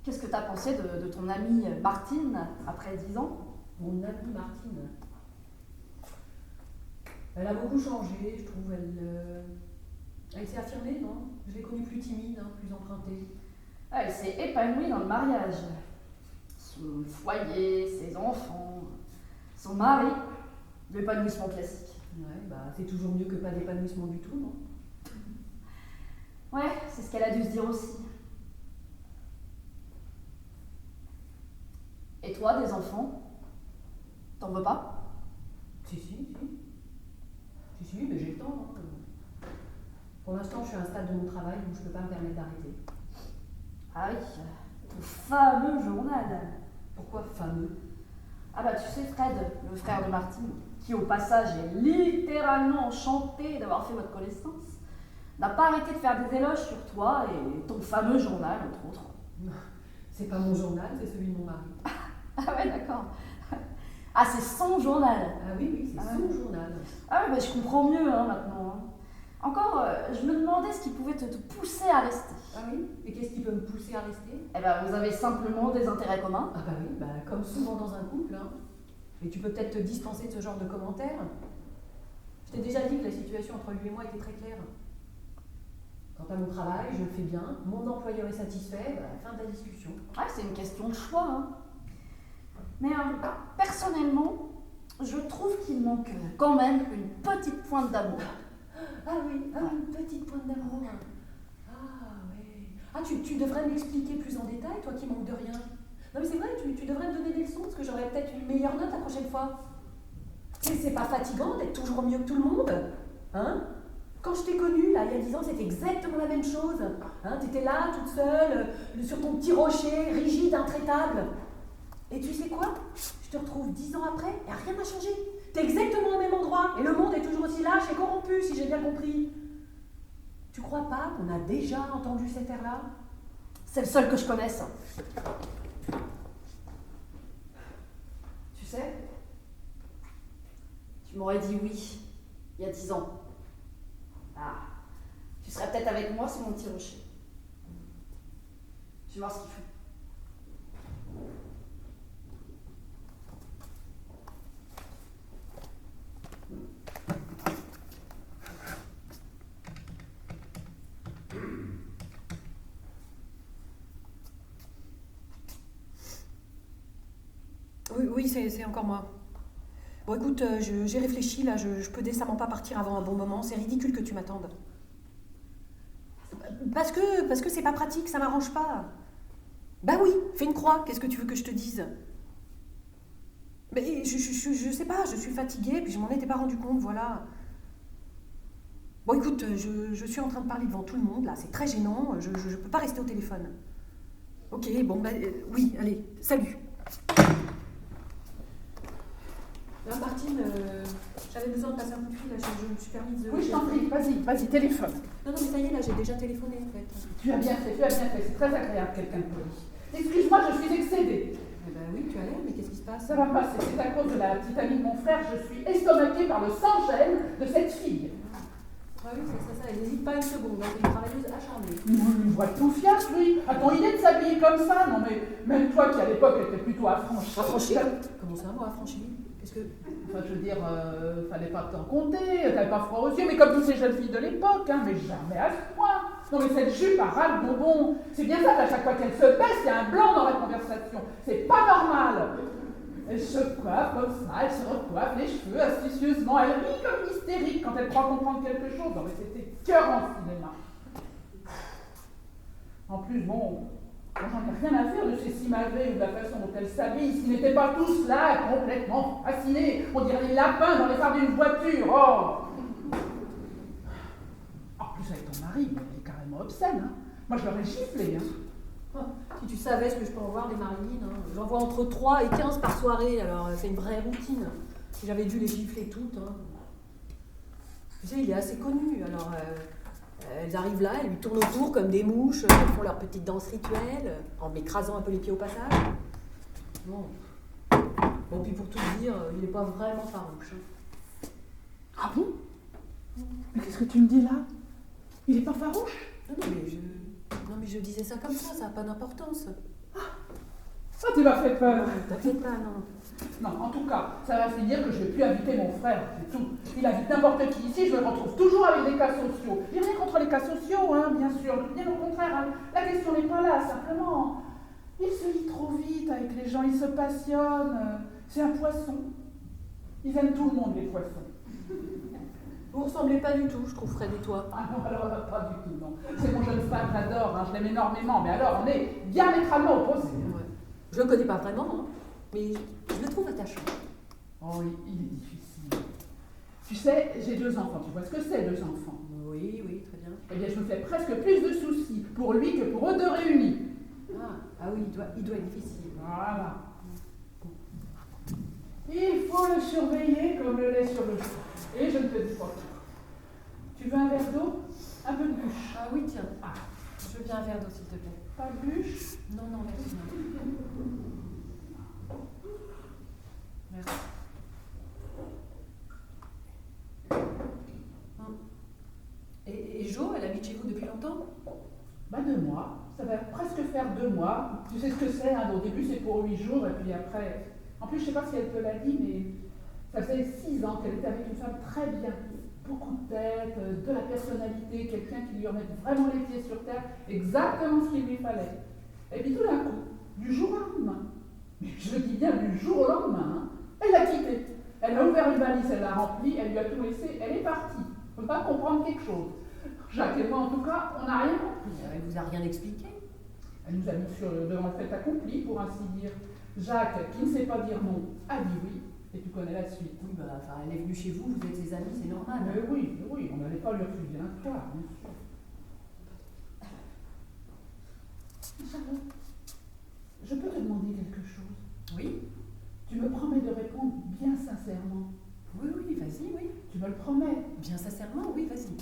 qu'est-ce que t'as pensé de ton amie Martine après 10 ans?
Mon amie Martine. Elle a beaucoup changé, je trouve. Elle s'est affirmée, non? Je l'ai connue plus timide, hein, plus empruntée.
Elle s'est épanouie dans le mariage. Son foyer, ses enfants, son mari. L'épanouissement classique.
Ouais, bah c'est toujours mieux que pas d'épanouissement du tout, non?
Ouais, c'est ce qu'elle a dû se dire aussi. Et toi, des enfants? T'en veux pas?
Si, mais j'ai le temps. Hein. Pour l'instant, je suis à un stade de mon travail où je peux pas me permettre d'arrêter.
Ah oui, ton fameux journal.
Pourquoi fameux?
Ah bah tu sais Fred, le frère de Martine, qui au passage est littéralement enchanté d'avoir fait votre connaissance, n'a pas arrêté de faire des éloges sur toi et ton fameux journal, entre autres.
C'est pas mon journal, c'est celui de mon mari.
Ah ouais, d'accord. Ah, c'est son journal.
Ah oui, c'est son journal.
Ah ouais, bah je comprends mieux hein, maintenant. Hein. Encore, je me demandais ce qui pouvait te pousser à rester.
Ah oui? Et qu'est-ce qui peut me pousser à rester?
Eh ben, vous avez simplement des intérêts communs.
Ah bah oui, comme souvent dans un couple. Hein. Et tu peux peut-être te dispenser de ce genre de commentaires. Je t'ai déjà dit que la situation entre lui et moi était très claire. Quant à mon travail, je le fais bien, mon employeur est satisfait, fin de la discussion.
Ouais, c'est une question de choix. Hein. Mais personnellement, je trouve qu'il manque quand même une petite pointe d'amour.
Ah oui, une petite pointe d'amour. Ah ouais. Ah, tu devrais m'expliquer plus en détail, toi qui manques de rien. Non mais c'est vrai, tu devrais me donner des leçons, parce que j'aurais peut-être une meilleure note la prochaine fois. C'est pas fatigant d'être toujours mieux que tout le monde, hein? Quand je t'ai connue, là, il y a 10 ans, c'était exactement la même chose. Hein, t'étais là, toute seule, sur ton petit rocher, rigide, intraitable. Et tu sais quoi? Je te retrouve 10 ans après, et rien n'a changé. T'es exactement au même endroit, et le monde est toujours aussi lâche et corrompu, si j'ai bien compris. Tu crois pas qu'on a déjà entendu cet air-là?
C'est le seul que je connaisse. Tu sais, tu m'aurais dit oui, il y a 10 ans. Ah, tu serais peut-être avec moi sur mon petit rocher. Tu vois ce qu'il fait.
Oui, c'est encore moi. Bon, écoute, j'ai réfléchi, là, je peux décemment pas partir avant un bon moment. C'est ridicule que tu m'attendes. Parce que c'est pas pratique, ça m'arrange pas. Bah oui, fais une croix, qu'est-ce que tu veux que je te dise? Mais je sais pas, je suis fatiguée, puis je m'en étais pas rendu compte, voilà. Bon, écoute, je suis en train de parler devant tout le monde, là, c'est très gênant, je peux pas rester au téléphone. Ok, bon, bah, oui, allez, salut. Là, Martine, j'avais besoin de passer un coup de fil, là, je me suis permise de...
Oui, je t'en prie, vas-y, téléphone.
Non, mais ça y est, là, j'ai déjà téléphoné, en fait.
Tu as bien fait, c'est très agréable, quelqu'un de poli. Excuse-moi, je suis excédée.
Eh ben oui, tu as l'air, mais qu'est-ce qui se passe?
Ça va passer, c'est à cause de la petite amie de mon frère, je suis estomaquée par le sans-gêne de cette fille.
Ah oui, c'est ça, elle n'hésite pas une seconde, c'est une travailleuse acharnée.
Une voix tout fiasse, lui. A-t-on idée de s'habiller comme ça? Non, mais même toi qui à l'époque étais plutôt affranchie.
Affranchie? Comment ça, moi, affranchie? Qu'est-ce que...
Enfin, je veux dire, fallait pas t'en compter, t'avais pas froid aux yeux, mais comme toutes ces jeunes filles de l'époque, hein, mais jamais à ce point. Non, mais cette jupe à ras de bonbon, c'est bien ça qu'à chaque fois qu'elle se baisse, il y a un blanc dans la conversation. C'est pas normal. Elle se coiffe comme ça, elle se recoiffe les cheveux astucieusement, elle rit comme hystérique quand elle croit comprendre quelque chose. Non, mais c'était cœur en cinéma. En plus, bon, j'en ai rien à faire de ces simagrées ou de la façon dont elles s'habillent. S'ils n'étaient pas tous là, complètement fascinés, on dirait des lapins dans les phares d'une voiture. Oh! En plus, avec ton mari, il est carrément obscène. Hein. Moi, je l'aurais giflé. Hein.
Oh, si tu savais ce que je peux en voir des Marilyn, hein. J'en vois entre 3 et 15 par soirée, alors c'est une vraie routine. Si j'avais dû les gifler toutes. Hein. Tu sais, il est assez connu, alors elles arrivent là, elles lui tournent autour comme des mouches, elles font leur petite danse rituelle, en m'écrasant un peu les pieds au passage. Bon, puis pour tout dire, il n'est pas vraiment farouche. Hein.
Ah bon? Mais qu'est-ce que tu me dis là? Il est pas farouche?
Non mais je disais ça comme ça n'a pas d'importance.
Ça, tu m'as fait peur.
T'inquiète pas, non.
Non, en tout cas, ça va finir que je ne vais plus inviter mon frère, c'est tout. Il invite n'importe qui ici, je me retrouve toujours avec des cas sociaux. J'ai rien contre les cas sociaux, hein, bien sûr, bien au contraire. Hein. La question n'est pas là, simplement. Il se lit trop vite avec les gens, il se passionne. C'est un poisson. Ils aiment tout le monde, les poissons.
Vous ressemblez pas du tout, je trouve, Fred et toi.
Ah non, alors pas du tout, non. C'est mon jeune frère, j'adore, hein, je l'aime énormément, mais alors on est diamétralement opposés. Hein.
Ouais. Je le connais pas vraiment, hein, mais je le trouve attachant.
Oh, il est difficile. Tu sais, j'ai 2 enfants, tu vois ce que c'est, 2 enfants?
Oui, très bien.
Eh bien, je me fais presque plus de soucis pour lui que pour eux 2 réunis.
Ah oui, il doit être difficile.
Voilà. Il faut le surveiller comme le lait sur le feu. Et je ne te dis pas tout. Tu veux un verre d'eau? Un peu de bûche.
Ah oui, tiens. Je veux bien un verre d'eau, s'il te plaît.
Pas de bûche?
Non, merci. Merci. Et Jo, elle habite chez vous depuis longtemps?
Bah 2 mois. Ça va presque faire 2 mois. Tu sais ce que c'est, hein? Au début, c'est pour 8 jours, et puis après... En plus, je ne sais pas si elle te l'a dit, mais ça faisait 6 ans qu'elle était avec une femme très bien. Beaucoup de tête, de la personnalité, quelqu'un qui lui remette vraiment les pieds sur terre, exactement ce qu'il lui fallait. Et puis tout d'un coup, du jour au lendemain, mais je dis bien du jour au lendemain, hein, elle l'a quitté. Elle a ouvert une valise, elle l'a remplie, elle lui a tout laissé, elle est partie. On ne peut pas comprendre quelque chose. Jacques et moi, en tout cas, on n'a rien compris.
Elle vous a rien expliqué?
Elle nous a mis devant le fait accompli, pour ainsi dire. Jacques, qui ne sait pas dire non, a dit oui, et tu connais la suite.
Oui, elle est venue chez vous, vous êtes ses amis, c'est normal.
Mais oui, on n'allait pas lui refuser un soir, bien sûr. Charlotte, je peux te demander quelque chose?
Oui?
Tu me promets de répondre bien sincèrement?
Oui, vas-y, oui.
Tu me le promets?
Bien sincèrement, oui, vas-y.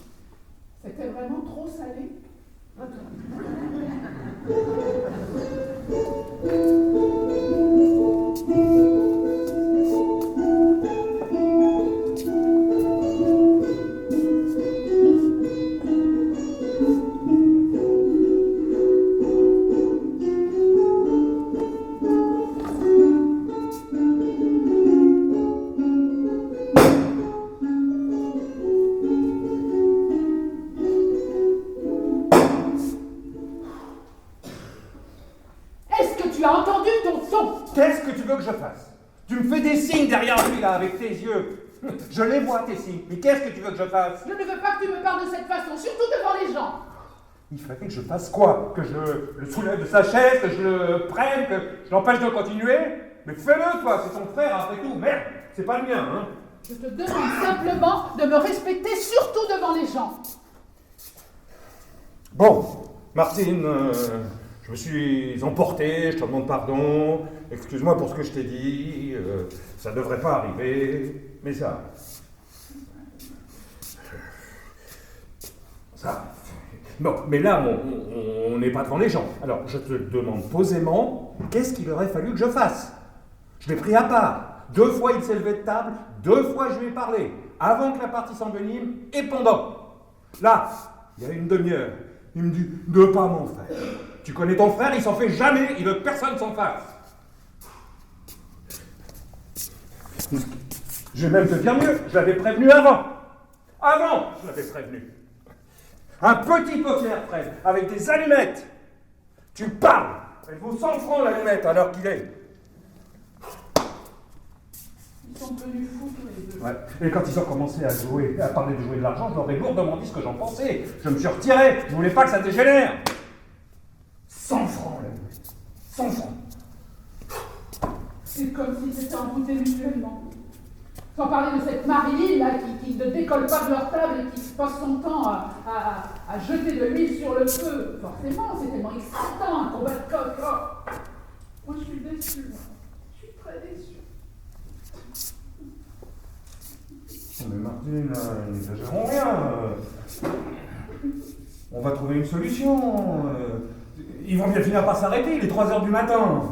C'était vraiment vraiment trop salé. Est-ce que tu as entendu ton son?
Qu'est-ce que tu veux que je fasse? Tu me fais des signes derrière lui, là, avec tes yeux. Je les vois, tes signes. Mais qu'est-ce que tu veux que je fasse?
Je ne veux pas que tu me parles de cette façon, surtout devant les gens.
Il fallait que je fasse quoi? Que je le soulève de sa chaise, que je le prenne, que je l'empêche de continuer? Mais fais-le, toi, c'est ton frère, après tout. Merde, c'est pas le mien, hein.
Je te demande simplement de me respecter, surtout devant les gens.
Bon, Martine, je me suis emporté, je te demande pardon. Excuse-moi pour ce que je t'ai dit. Ça devrait pas arriver, mais ça... Ça... Non, mais là, on n'est pas devant les gens. Alors, je te demande posément, qu'est-ce qu'il aurait fallu que je fasse? Je l'ai pris à part. 2 fois, il s'est levé de table. 2 fois, je lui ai parlé. Avant que la partie s'envenime et pendant. Là, il y a une demi-heure, il me dit de pas m'en faire. Tu connais ton frère, il s'en fait jamais, il veut que personne s'en fasse. Je vais même te dire mieux, je l'avais prévenu avant. Avant, je l'avais prévenu. Un petit poker, Fred, avec des allumettes. Tu parles. Elle vaut 100 francs l'allumette à l'heure qu'il est.
Ils sont devenus fous tous les deux.
Ouais. Et quand ils ont commencé à jouer, à parler de jouer de l'argent, je leur ai lourdement dit ce que j'en pensais. Je me suis retiré. Je voulais pas que ça dégénère. 100 francs l'allumette. 100 francs.
C'est comme si c'était embouté mutuellement. Sans parler de cette Marilyn là, qui ne décolle pas de leur table et qui passe son temps à jeter de l'huile sur le feu. Forcément, c'est tellement excitant un combat de coq. Oh. Moi, je suis déçue. Moi. Je suis très déçue.
Mais Martine, n'exagérons rien. On va trouver une solution. Ils vont bien finir par s'arrêter, il est 3h du matin.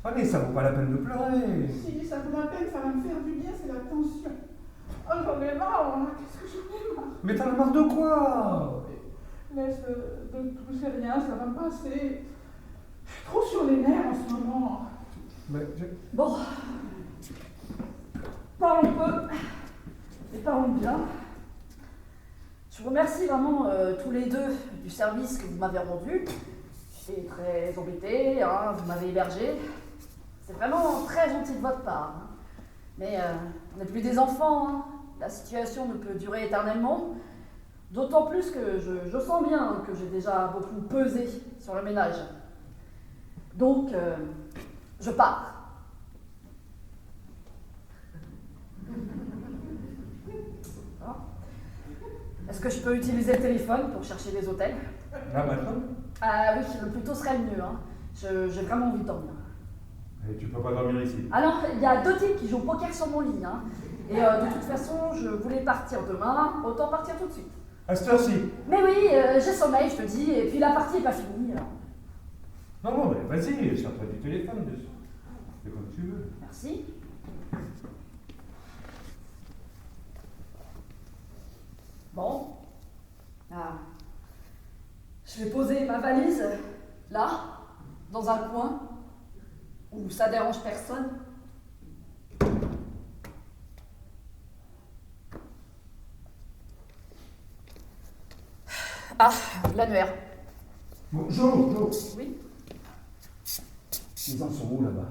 Allez, ça vaut pas la peine de pleurer.
Si ça vaut la peine, ça va me faire du bien, c'est la tension. Oh, j'en ai marre, hein. Qu'est-ce que j'en ai marre?
Mais t'en as marre de quoi?
Laisse de toucher rien, ça va me passer. Je suis trop sur les nerfs en ce moment.
Bon. Parlons peu. Et parlons bien. Je vous remercie vraiment tous les deux du service que vous m'avez rendu. J'étais très embêtée, hein, vous m'avez hébergé. C'est vraiment très gentil de votre part. Hein. Mais on n'est plus des enfants. Hein. La situation ne peut durer éternellement. D'autant plus que je sens bien que j'ai déjà beaucoup pesé sur le ménage. Donc, je pars. Est-ce que je peux utiliser le téléphone pour chercher des hôtels?
Là, maintenant?
Ah oui, le plus tôt serait le mieux. Hein. J'ai vraiment envie de dormir.
Et tu peux pas dormir ici.
Alors, il y a 2 types qui jouent au poker sur mon lit. Hein. Et de toute façon, je voulais partir demain, autant partir tout de suite.
À cette heure-ci.
Mais oui, j'ai sommeil, je te dis, et puis la partie n'est pas finie. Alors.
Non, mais vas-y, sers-toi du téléphone, bien sûr. Fais comme tu veux.
Merci. Bon. Ah. Je vais poser ma valise, là, dans un coin, où ça dérange personne. Ah, l'annuaire.
Bonjour.
Oui.
Ils en sont où là-bas?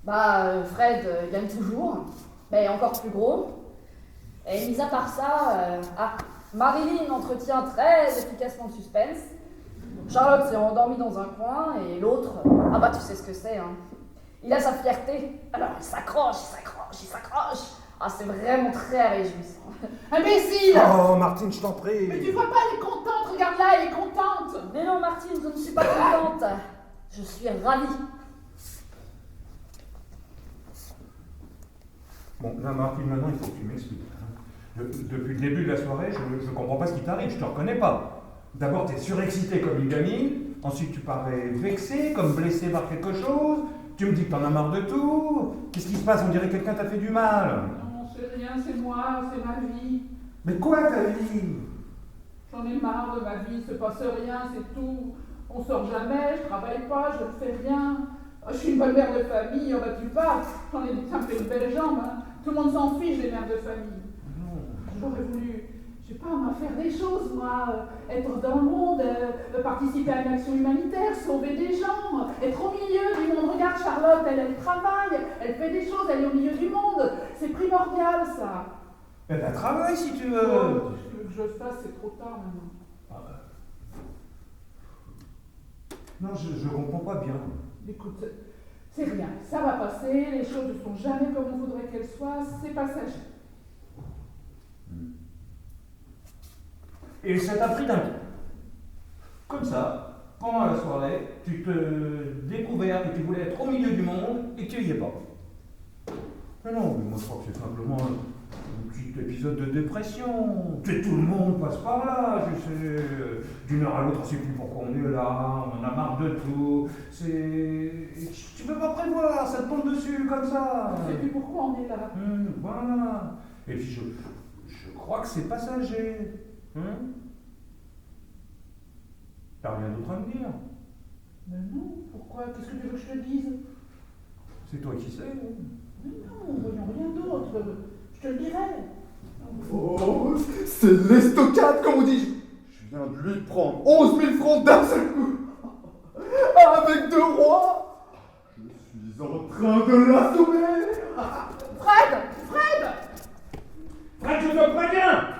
Bah, Fred gagne toujours, mais encore plus gros. Et mis à part ça, Marilyn entretient très efficacement le suspense. Charlotte s'est endormie dans un coin et l'autre, ah bah tu sais ce que c'est, hein. Il a sa fierté, alors il s'accroche. Ah, c'est vraiment très réjouissant.
Imbécile!
Oh, Martine, je t'en prie.
Mais tu vois pas, elle est contente, regarde-la, elle est contente!
Mais non, Martine, je ne suis pas contente. Je suis ravie.
Bon, là, Martine, maintenant, il faut que tu m'expliques. Hein. Depuis le début de la soirée, je comprends pas ce qui t'arrive, je te reconnais pas. D'abord, t'es surexcité comme une gamine, ensuite tu parais vexé, comme blessé par quelque chose, tu me dis que t'en as marre de tout. Qu'est-ce qui se passe? On dirait que quelqu'un t'a fait du mal.
Non, c'est rien, c'est moi, c'est ma vie.
Mais quoi ta vie?
J'en ai marre de ma vie, il se passe rien, c'est tout. On sort jamais, je travaille pas, je ne fais rien. Je suis une bonne mère de famille, en vas-tu pas? Ça me fait une belle jambe, hein. Tout le monde s'en fiche des mères de famille. J'aurais voulu, je sais pas, moi, faire des choses, moi, être dans le monde, participer à une action humanitaire, sauver des gens, être au milieu du monde. Regarde Charlotte, elle travaille, elle fait des choses, elle est au milieu du monde. C'est primordial, ça.
Eh ben travaille si tu veux.
Oh, ce que je fasse, c'est trop tard maintenant.
Non, je comprends pas bien.
Écoute, c'est rien, ça va passer, les choses ne sont jamais comme on voudrait qu'elles soient, c'est passager.
Et ça t'a pris d'un coup. Comme ça, pendant la soirée, tu te découvert que tu voulais être au milieu du monde et que tu n'y es pas. Mais non, mais moi je crois que c'est simplement un petit épisode de dépression. Tout le monde passe par là, tu sais. D'une heure à l'autre, on ne sait plus pourquoi on est là, on en a marre de tout. Tu peux pas prévoir, ça te tombe dessus comme ça.
Je sais plus pourquoi on est là.
Voilà. Et puis je crois que c'est passager. T'as rien d'autre à me dire?
Mais non, pourquoi? Qu'est-ce que tu veux que je te dise?
C'est toi qui sais.
Mais non, voyons rien d'autre. Je te le dirai.
Oh, c'est l'estocade, comme on dit. Je viens de lui prendre 11 000 francs d'un seul coup. Avec 2 rois. Je suis en train de l'assommer.
Fred! Fred!
Fred, je te préviens!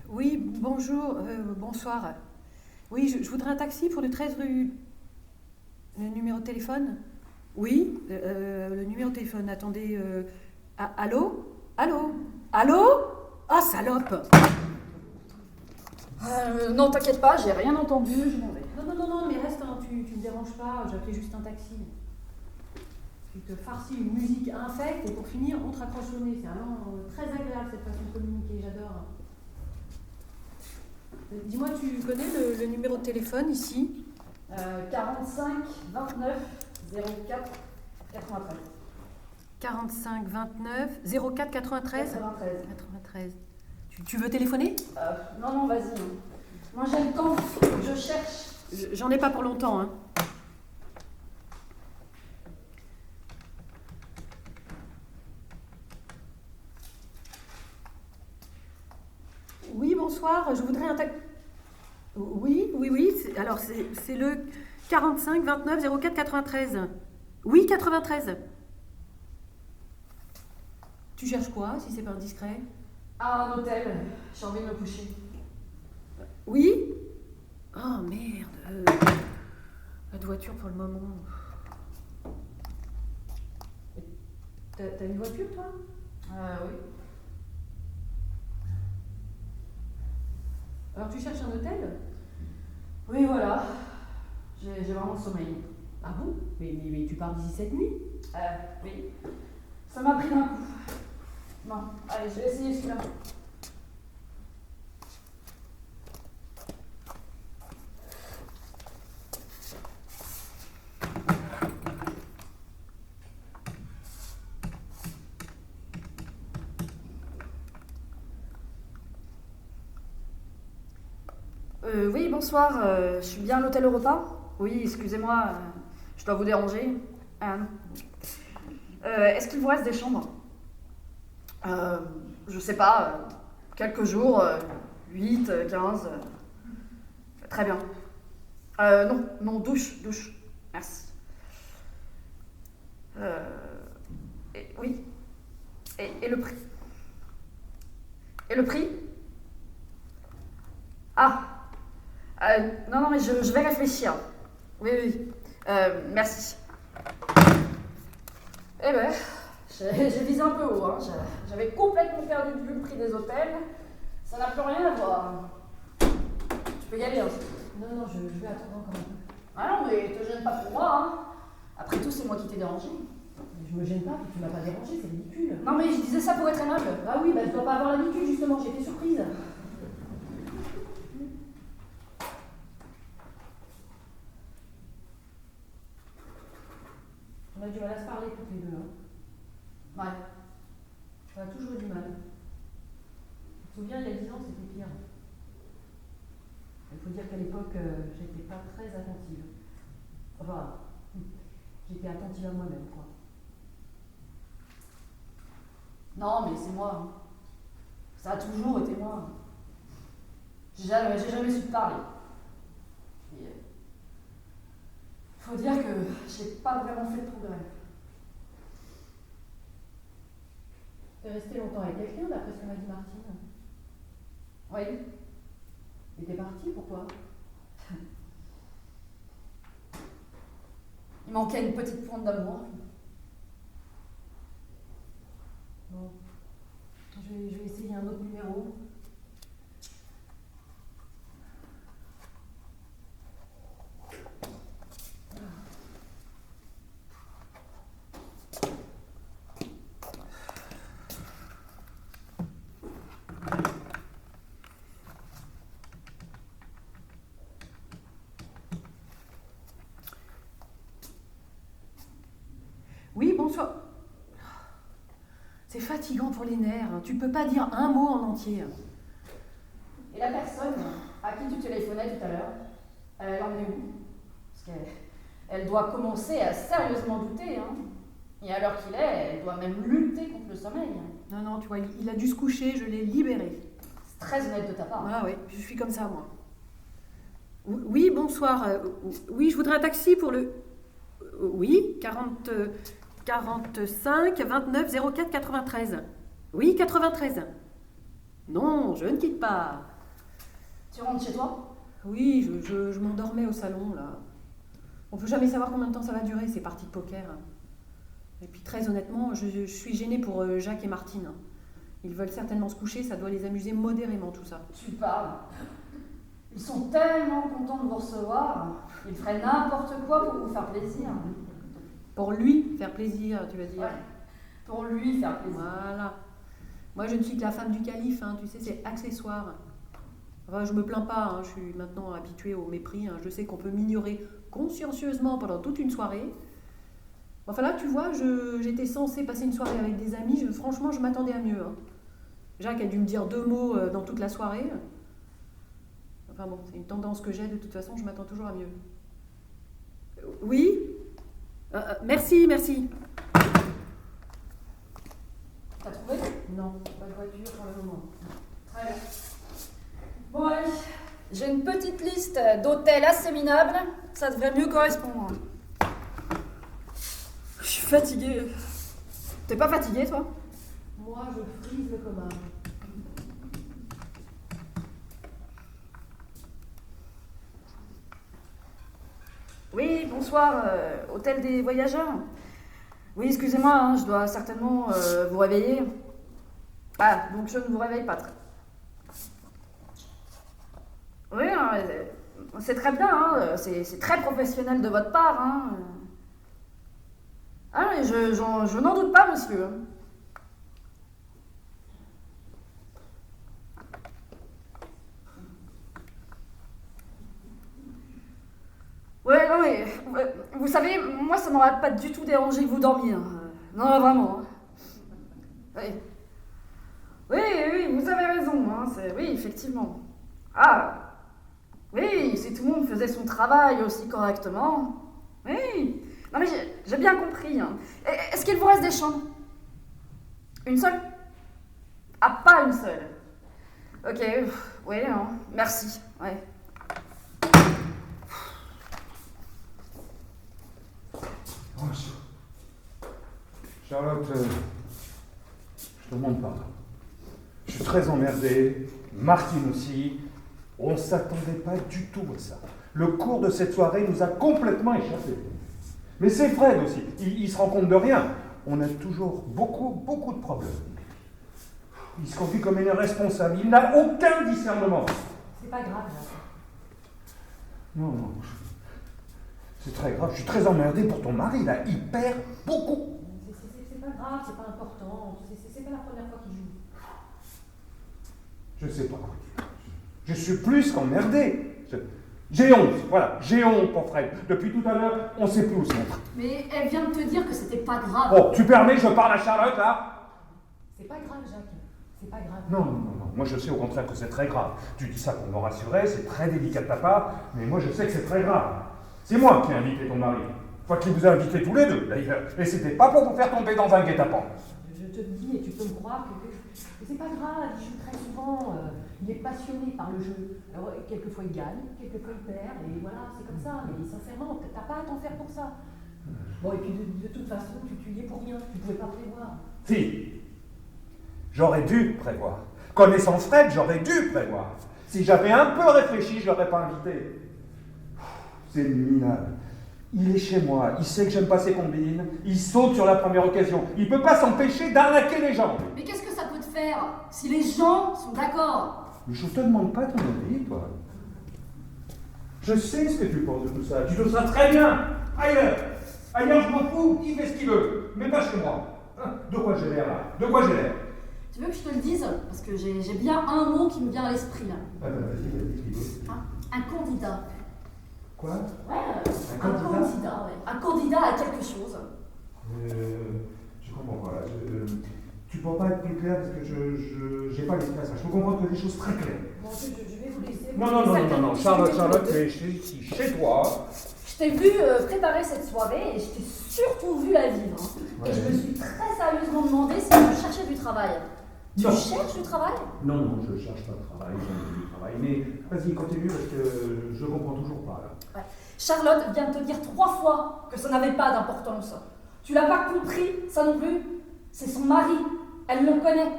Oui, bonjour, bonsoir. Oui, je voudrais un taxi pour le 13 rue... Le numéro de téléphone? Oui, le numéro de téléphone, attendez... allô? Allô? Allô? Ah, salope!
Non, t'inquiète pas, j'ai rien entendu, je m'en vais.
Non, mais reste, hein, tu me déranges pas, j'ai appelé juste un taxi. Tu te farcis une musique infecte et pour finir, on te raccroche au nez. C'est vraiment très agréable cette façon de communiquer, j'adore. Dis-moi, tu connais le numéro de téléphone ici?
45 29 04 93.
45 29 04 93
93.
93. Tu veux téléphoner?
Non, vas-y. Moi j'ai le temps, je cherche.
J'en ai pas pour longtemps, hein. Oui, bonsoir, je voudrais un taxi. Oui, alors c'est le 45 29 04 93. Oui, 93. Tu cherches quoi, si c'est pas indiscret?
Ah, un hôtel, j'ai envie de me coucher.
Oui? Oh merde. Pas de voiture pour le moment. T'as une voiture, toi?
Oui.
Alors tu cherches un hôtel?
Oui, voilà. J'ai vraiment le sommeil.
Ah bon? Mais tu pars d'ici cette nuit?
Oui. Ça m'a pris d'un coup. Non, allez, je vais essayer celui-là. Oui, bonsoir, je suis bien à l'hôtel Europa? Oui, excusez-moi, je dois vous déranger. Est-ce qu'il vous reste des chambres? Je sais pas, quelques jours, 8, 15. Très bien. Non, douche, merci. Oui. Et le prix? Et le prix? Ah. Non, mais je vais réfléchir. Oui, oui. Merci. Eh ben, j'ai visé un peu haut, hein. J'avais complètement perdu de vue le prix des hôtels. Ça n'a plus rien à voir. Tu peux y aller, hein.
Non, je vais attendre encore un peu.
Ah non, mais te gêne pas pour moi, hein. Après tout, c'est moi qui t'ai dérangé.
Je me gêne pas, puis tu m'as pas dérangé, c'est ridicule.
Non, mais je disais ça pour être aimable.
Ah oui, je dois pas avoir l'habitude, justement, j'étais surprise. On a du mal à se parler toutes les deux, hein.
Ouais.
On a toujours eu du mal. Je me souviens, il y a 10 ans, c'était pire. Il faut dire qu'à l'époque, j'étais pas très attentive. Enfin, j'étais attentive à moi-même, quoi.
Non, mais c'est moi. Hein. Ça a toujours été moi. J'ai jamais su te parler. Puis, faut dire que j'ai pas vraiment fait de progrès.
T'es resté longtemps avec quelqu'un, d'après ce que m'a dit Martine.
Oui.
Et t'es parti, pourquoi?
Il manquait une petite pointe d'amour.
Bon. Je vais essayer un autre numéro. Oui, bonsoir. C'est fatigant pour les nerfs, hein. Tu peux pas dire un mot en entier.
Et la personne à qui tu téléphonais tout à l'heure, elle en est où? Parce qu'elle doit commencer à sérieusement douter, hein. Et à l'heure qu'il est, elle doit même lutter contre le sommeil.
Non, tu vois, il a dû se coucher, je l'ai libéré.
C'est très honnête de ta part.
Ah oui, je suis comme ça, moi. Oui, bonsoir. Oui, je voudrais un taxi pour le... Oui, 45 29 04 93. Oui, 93. Non, je ne quitte pas.
Tu rentres chez toi?
Oui, je m'endormais au salon, là. On peut jamais savoir combien de temps ça va durer, ces parties de poker. Et puis, très honnêtement, je suis gênée pour Jacques et Martine. Ils veulent certainement se coucher, ça doit les amuser modérément, tout ça.
Tu parles. Ils sont tellement contents de vous recevoir. Ils feraient n'importe quoi pour vous faire plaisir.
Pour lui faire plaisir, tu vas dire.
Ouais. Pour lui faire plaisir.
Voilà. Moi, je ne suis que la femme du calife, hein, tu sais, c'est accessoire. Enfin, je me plains pas, hein, je suis maintenant habituée au mépris. Hein, je sais qu'on peut m'ignorer consciencieusement pendant toute une soirée. Enfin là, tu vois, j'étais censée passer une soirée avec des amis. Franchement, je m'attendais à mieux. Hein. Jacques a dû me dire 2 mots dans toute la soirée. Enfin bon, c'est une tendance que j'ai, de toute façon, je m'attends toujours à mieux. Oui merci.
T'as trouvé?
Non, pas de voiture pour le moment.
Très bien. Bon, allez. J'ai une petite liste d'hôtels assez minables. Ça devrait mieux correspondre. Je suis fatiguée. T'es pas fatiguée, toi?
Moi, je frise le coma.
Oui, bonsoir, hôtel des voyageurs. Oui, excusez-moi, hein, je dois certainement vous réveiller. Ah, donc je ne vous réveille pas très. Oui, hein, c'est très bien, hein, c'est très professionnel de votre part. Hein. Ah oui, je n'en doute pas, monsieur. Ouais, non mais, vous savez, moi ça m'aurait pas du tout dérangé que vous dormiez. Hein. Non, vraiment. Oui. Oui, vous avez raison, hein, oui, effectivement. Ah, oui, si tout le monde faisait son travail aussi correctement. Oui, non mais j'ai bien compris. Hein. Est-ce qu'il vous reste des chambres? Une seule? Ah, pas une seule. Ok, oui, non, merci, ouais.
Charlotte, je te demande pardon. Je suis très emmerdé, Martine aussi. On ne s'attendait pas du tout à ça. Le cours de cette soirée nous a complètement échappé. Mais c'est Fred aussi, il se rend compte de rien. On a toujours beaucoup de problèmes. Il se conduit comme un irresponsable, il n'a aucun discernement.
C'est pas grave, Jacques.
Non. C'est très grave, je suis très emmerdé pour ton mari, là, il perd beaucoup.
C'est pas grave, c'est pas important. C'est pas la première fois qu'il joue.
Je sais pas quoi dire. Je suis plus qu'emmerdé. J'ai honte, voilà, j'ai honte pour Fred. Depuis tout à l'heure, on sait plus où se mettre.
Mais elle vient de te dire que c'était pas grave.
Oh, tu permets, je parle à Charlotte, là?
C'est pas grave, Jacques. C'est pas grave.
Non. Moi, je sais au contraire que c'est très grave. Tu dis ça pour me rassurer, c'est très délicat de ta part, mais moi, je sais que c'est très grave. C'est moi qui ai invité ton mari. Enfin, qui vous a invités tous les deux, d'ailleurs. Et c'était pas pour vous faire tomber dans un guet-apens.
Je te le dis et tu peux me croire que c'est pas grave, il joue très souvent, il est passionné par le jeu. Alors, quelquefois il gagne, quelquefois il perd, et voilà, c'est comme ça. Mais sincèrement, t'as pas à t'en faire pour ça. Bon, et puis de toute façon, tu y es pour rien, tu pouvais pas prévoir.
Si. J'aurais dû prévoir. Connaissant Fred, j'aurais dû prévoir. Si j'avais un peu réfléchi, je l'aurais pas invité. C'est minable. Il est chez moi, il sait que j'aime pas ses combines, il saute sur la première occasion. Il peut pas s'empêcher d'arnaquer les gens.
Mais qu'est-ce que ça peut te faire si les gens sont d'accord?
Mais je te demande pas ton avis, toi. Je sais ce que tu penses de tout ça. Tu le sais très bien. Ailleurs, je m'en fous, il fait ce qu'il veut. Mais pas chez moi. Hein, de quoi j'ai l'air là? De quoi j'ai l'air?
Tu veux que je te le dise? Parce que j'ai bien un mot qui me vient à l'esprit là.
Ah ben vas-y.
Un candidat.
Quoi?
Ouais,
Un candidat?
Un candidat à quelque chose.
Je comprends pas. Tu peux pas être plus clair parce que je j'ai pas l'espace. Je peux comprendre que des choses très claires.
Bon, je vais vous laisser.
Non. Charlotte, je suis ici chez toi.
Je t'ai vu préparer cette soirée et je t'ai surtout vu la vivre. Et je me suis très sérieusement demandé si tu cherchais du travail. Tu cherches du travail?
Non, je cherche pas de travail, j'aime du travail. Mais vas-y, continue parce que je comprends toujours pas là.
Ouais. Charlotte vient de te dire 3 fois que ça n'avait pas d'importance. Tu l'as pas compris, ça non plus? C'est son mari, elle le connaît.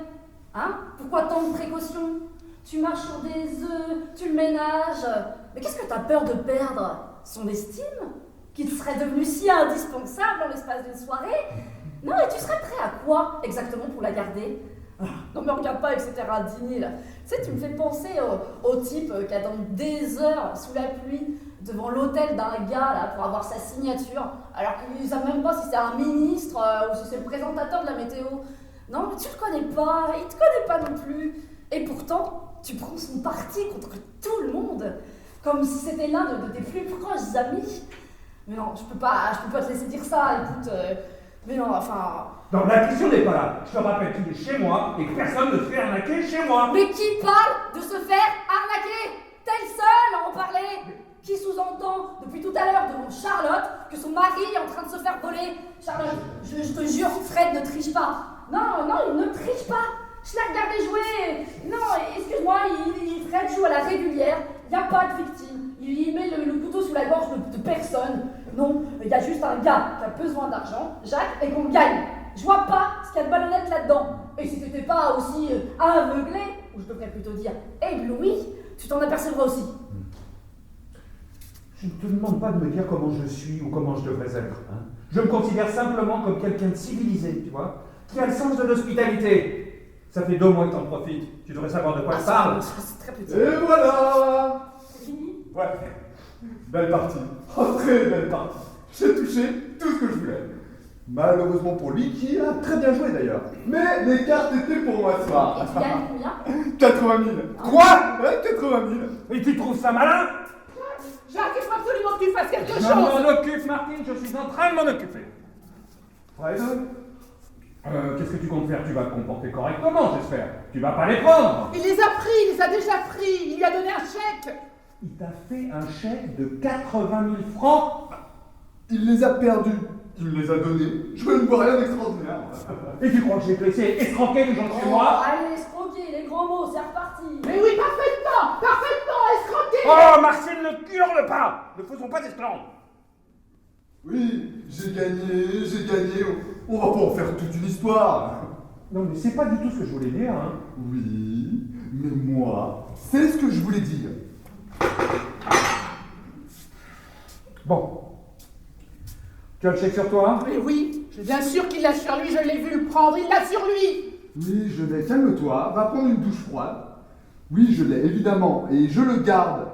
Hein? Pourquoi tant de précautions? Tu marches sur des œufs, tu le ménages. Mais qu'est-ce que tu as peur de perdre? Son estime? Qu'il serait devenu si indispensable en l'espace d'une soirée? Non, et tu serais prêt à quoi exactement pour la garder? Non mais regarde pas, etc. Dini là. Tu sais, tu me fais penser au type qui attend des heures sous la pluie devant l'hôtel d'un gars là pour avoir sa signature, alors qu'il ne sait même pas si c'est un ministre ou si c'est le présentateur de la météo. Non, mais tu le connais pas, il te connaît pas non plus. Et pourtant, tu prends son parti contre tout le monde, comme si c'était l'un de tes plus proches amis. Mais non, je peux pas te laisser dire ça, écoute. Mais non, enfin...
Non, la question n'est pas là. Je te rappelle qu'il est chez moi et que personne ne se fait arnaquer chez moi.
Mais qui parle de se faire arnaquer? T'es le seul à en parler. Qui sous-entend depuis tout à l'heure devant Charlotte que son mari est en train de se faire voler. Charlotte, je te jure, Fred ne triche pas. Non, il ne triche pas. Je l'ai regardé jouer. Non, excuse-moi, Fred joue à la régulière. Il n'y a pas de victime. Il met le couteau sous la gorge de personne. Non, il y a juste un gars qui a besoin d'argent, Jacques, et qu'on gagne. Je vois pas ce qu'il y a de malhonnête là-dedans. Et si t'étais pas aussi aveuglé, ou je devrais plutôt dire ébloui, tu t'en apercevras aussi.
Je ne te demande pas de me dire comment je suis ou comment je devrais être. Hein. Je me considère simplement comme quelqu'un de civilisé, tu vois, qui a le sens de l'hospitalité. Ça fait 2 mois que t'en profites. Tu devrais savoir de quoi je parle.
C'est très petit.
Et voilà!
C'est fini?
Ouais. Belle partie. Oh, très belle partie. J'ai touché tout ce que je voulais. Malheureusement pour lui, qui a très bien joué d'ailleurs. Mais les cartes étaient pour moi ce soir.
Et tu gagnes combien?
80 000. Quoi? Ouais, 80 000.
Et tu trouves ça malin?
Jacques, il faut absolument que tu fasses quelque
Je
chose.
m'en occupe, Martine, je suis en train de m'en occuper. Fred, qu'est-ce que tu comptes faire? Tu vas te comporter correctement, j'espère. Tu vas pas les prendre.
Il les a pris, il les a déjà pris. Il lui a donné un chèque.
Il t'a fait un chèque de 80 000 francs.
Il les a perdus. Il me les a donnés. Je ne vois rien d'extraordinaire.
Et tu crois que j'ai laissé escroquer les gens de chez moi?
Allez, escroquer, les grands mots, c'est reparti.
Mais oui, parfaitement, escroqué.
Oh, Marcel, ne hurle pas. Ne faisons pas d'esclandre.
Oui, j'ai gagné. On va pas en faire toute une histoire.
Non, mais c'est pas du tout ce que je voulais dire, hein.
Oui, mais moi, c'est ce que je voulais dire.
Tu as le chèque sur toi?
Mais oui, bien sûr qu'il l'a sur lui, je l'ai vu le prendre, il l'a sur lui.
Oui, je l'ai. Calme-toi, va prendre une douche froide. Oui, je l'ai, évidemment, et je le garde.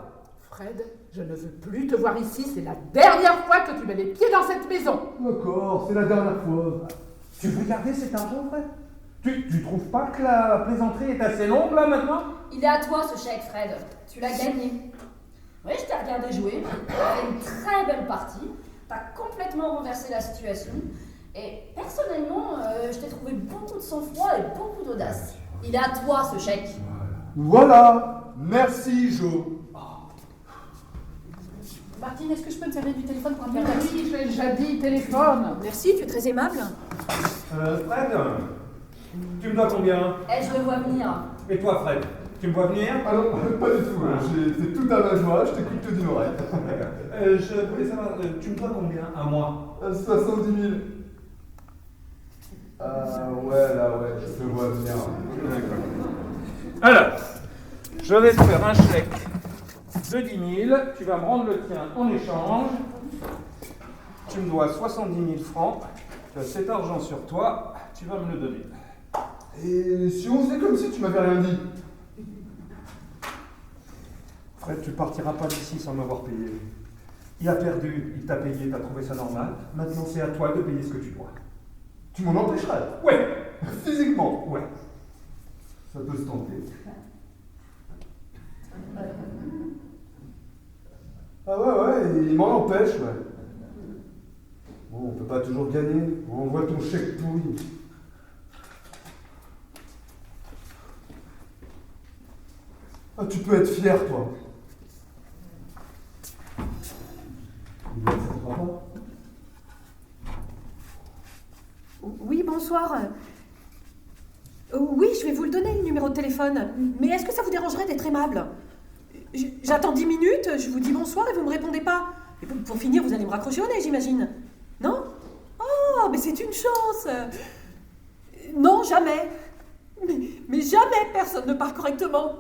Fred, je ne veux plus te voir ici, c'est la dernière fois que tu mets les pieds dans cette maison.
D'accord, c'est la dernière fois.
Tu veux garder cet argent, Fred? Tu trouves pas que la plaisanterie est assez longue, là, maintenant?
Il est à toi ce chèque, Fred. Tu l'as gagné. Oui, je t'ai regardé jouer. Tu as fait une très belle partie. Tu as complètement renversé la situation. Et personnellement, je t'ai trouvé beaucoup de sang-froid et beaucoup d'audace. Il est à toi ce chèque.
Voilà, merci Jo.
Martine, est-ce que je peux me servir du téléphone pour appeler un
Mais
taxi?
oui, je l'ai déjà dit, téléphone.
Merci, tu es très aimable.
Fred, tu me dois combien?
Eh, je le vois venir.
Et toi, Fred, tu me vois venir?
Ah non, pas du tout, c'est tout à ma joie, je t'écoute tout d'une oreille.
Je voulais savoir, tu me dois combien à moi?
70 000. Ouais, là, ouais, je te vois venir.
Alors, je vais te faire un chèque de 10 000, tu vas me rendre le tien en échange. Tu me dois 70 000 francs, tu as cet argent sur toi, tu vas me le donner.
Et si on faisait comme si tu m'avais rien dit?
Fred, tu partiras pas d'ici sans m'avoir payé. Il a perdu, il t'a payé, t'as trouvé ça normal. Maintenant, c'est à toi de payer ce que tu dois.
Tu m'en empêcherais?
Ouais,
Physiquement?
ouais.
Ça peut se tenter. Ah ouais, il m'en empêche, ouais. Bon, on peut pas toujours gagner. On voit ton chèque pourri. Ah, tu peux être fier, toi. Il n'acceptera pas.
Oui, bonsoir. Oui, je vais vous le donner, le numéro de téléphone. Mais est-ce que ça vous dérangerait d'être aimable? J'attends 10 minutes, je vous dis bonsoir et vous me répondez pas. Et pour finir, vous allez me raccrocher au nez, j'imagine. Non? Oh, mais c'est une chance. Non, jamais. Mais jamais personne ne parle correctement.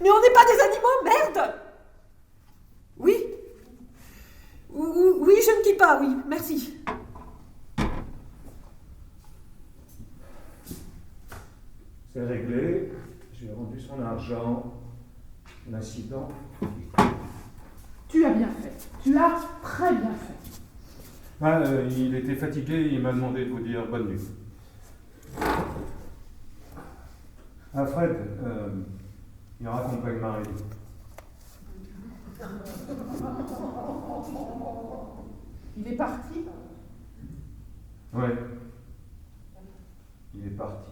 Mais on n'est pas des animaux, merde! Oui. Oui, je ne quitte pas, oui, merci.
C'est réglé, j'ai rendu son argent. L'incident.
Tu as bien fait, tu as très bien fait.
Ah, il était fatigué, il m'a demandé de vous dire bonne nuit. Ah, Fred, il raccompagne Marie.
Il est parti.
Ouais. Il est parti.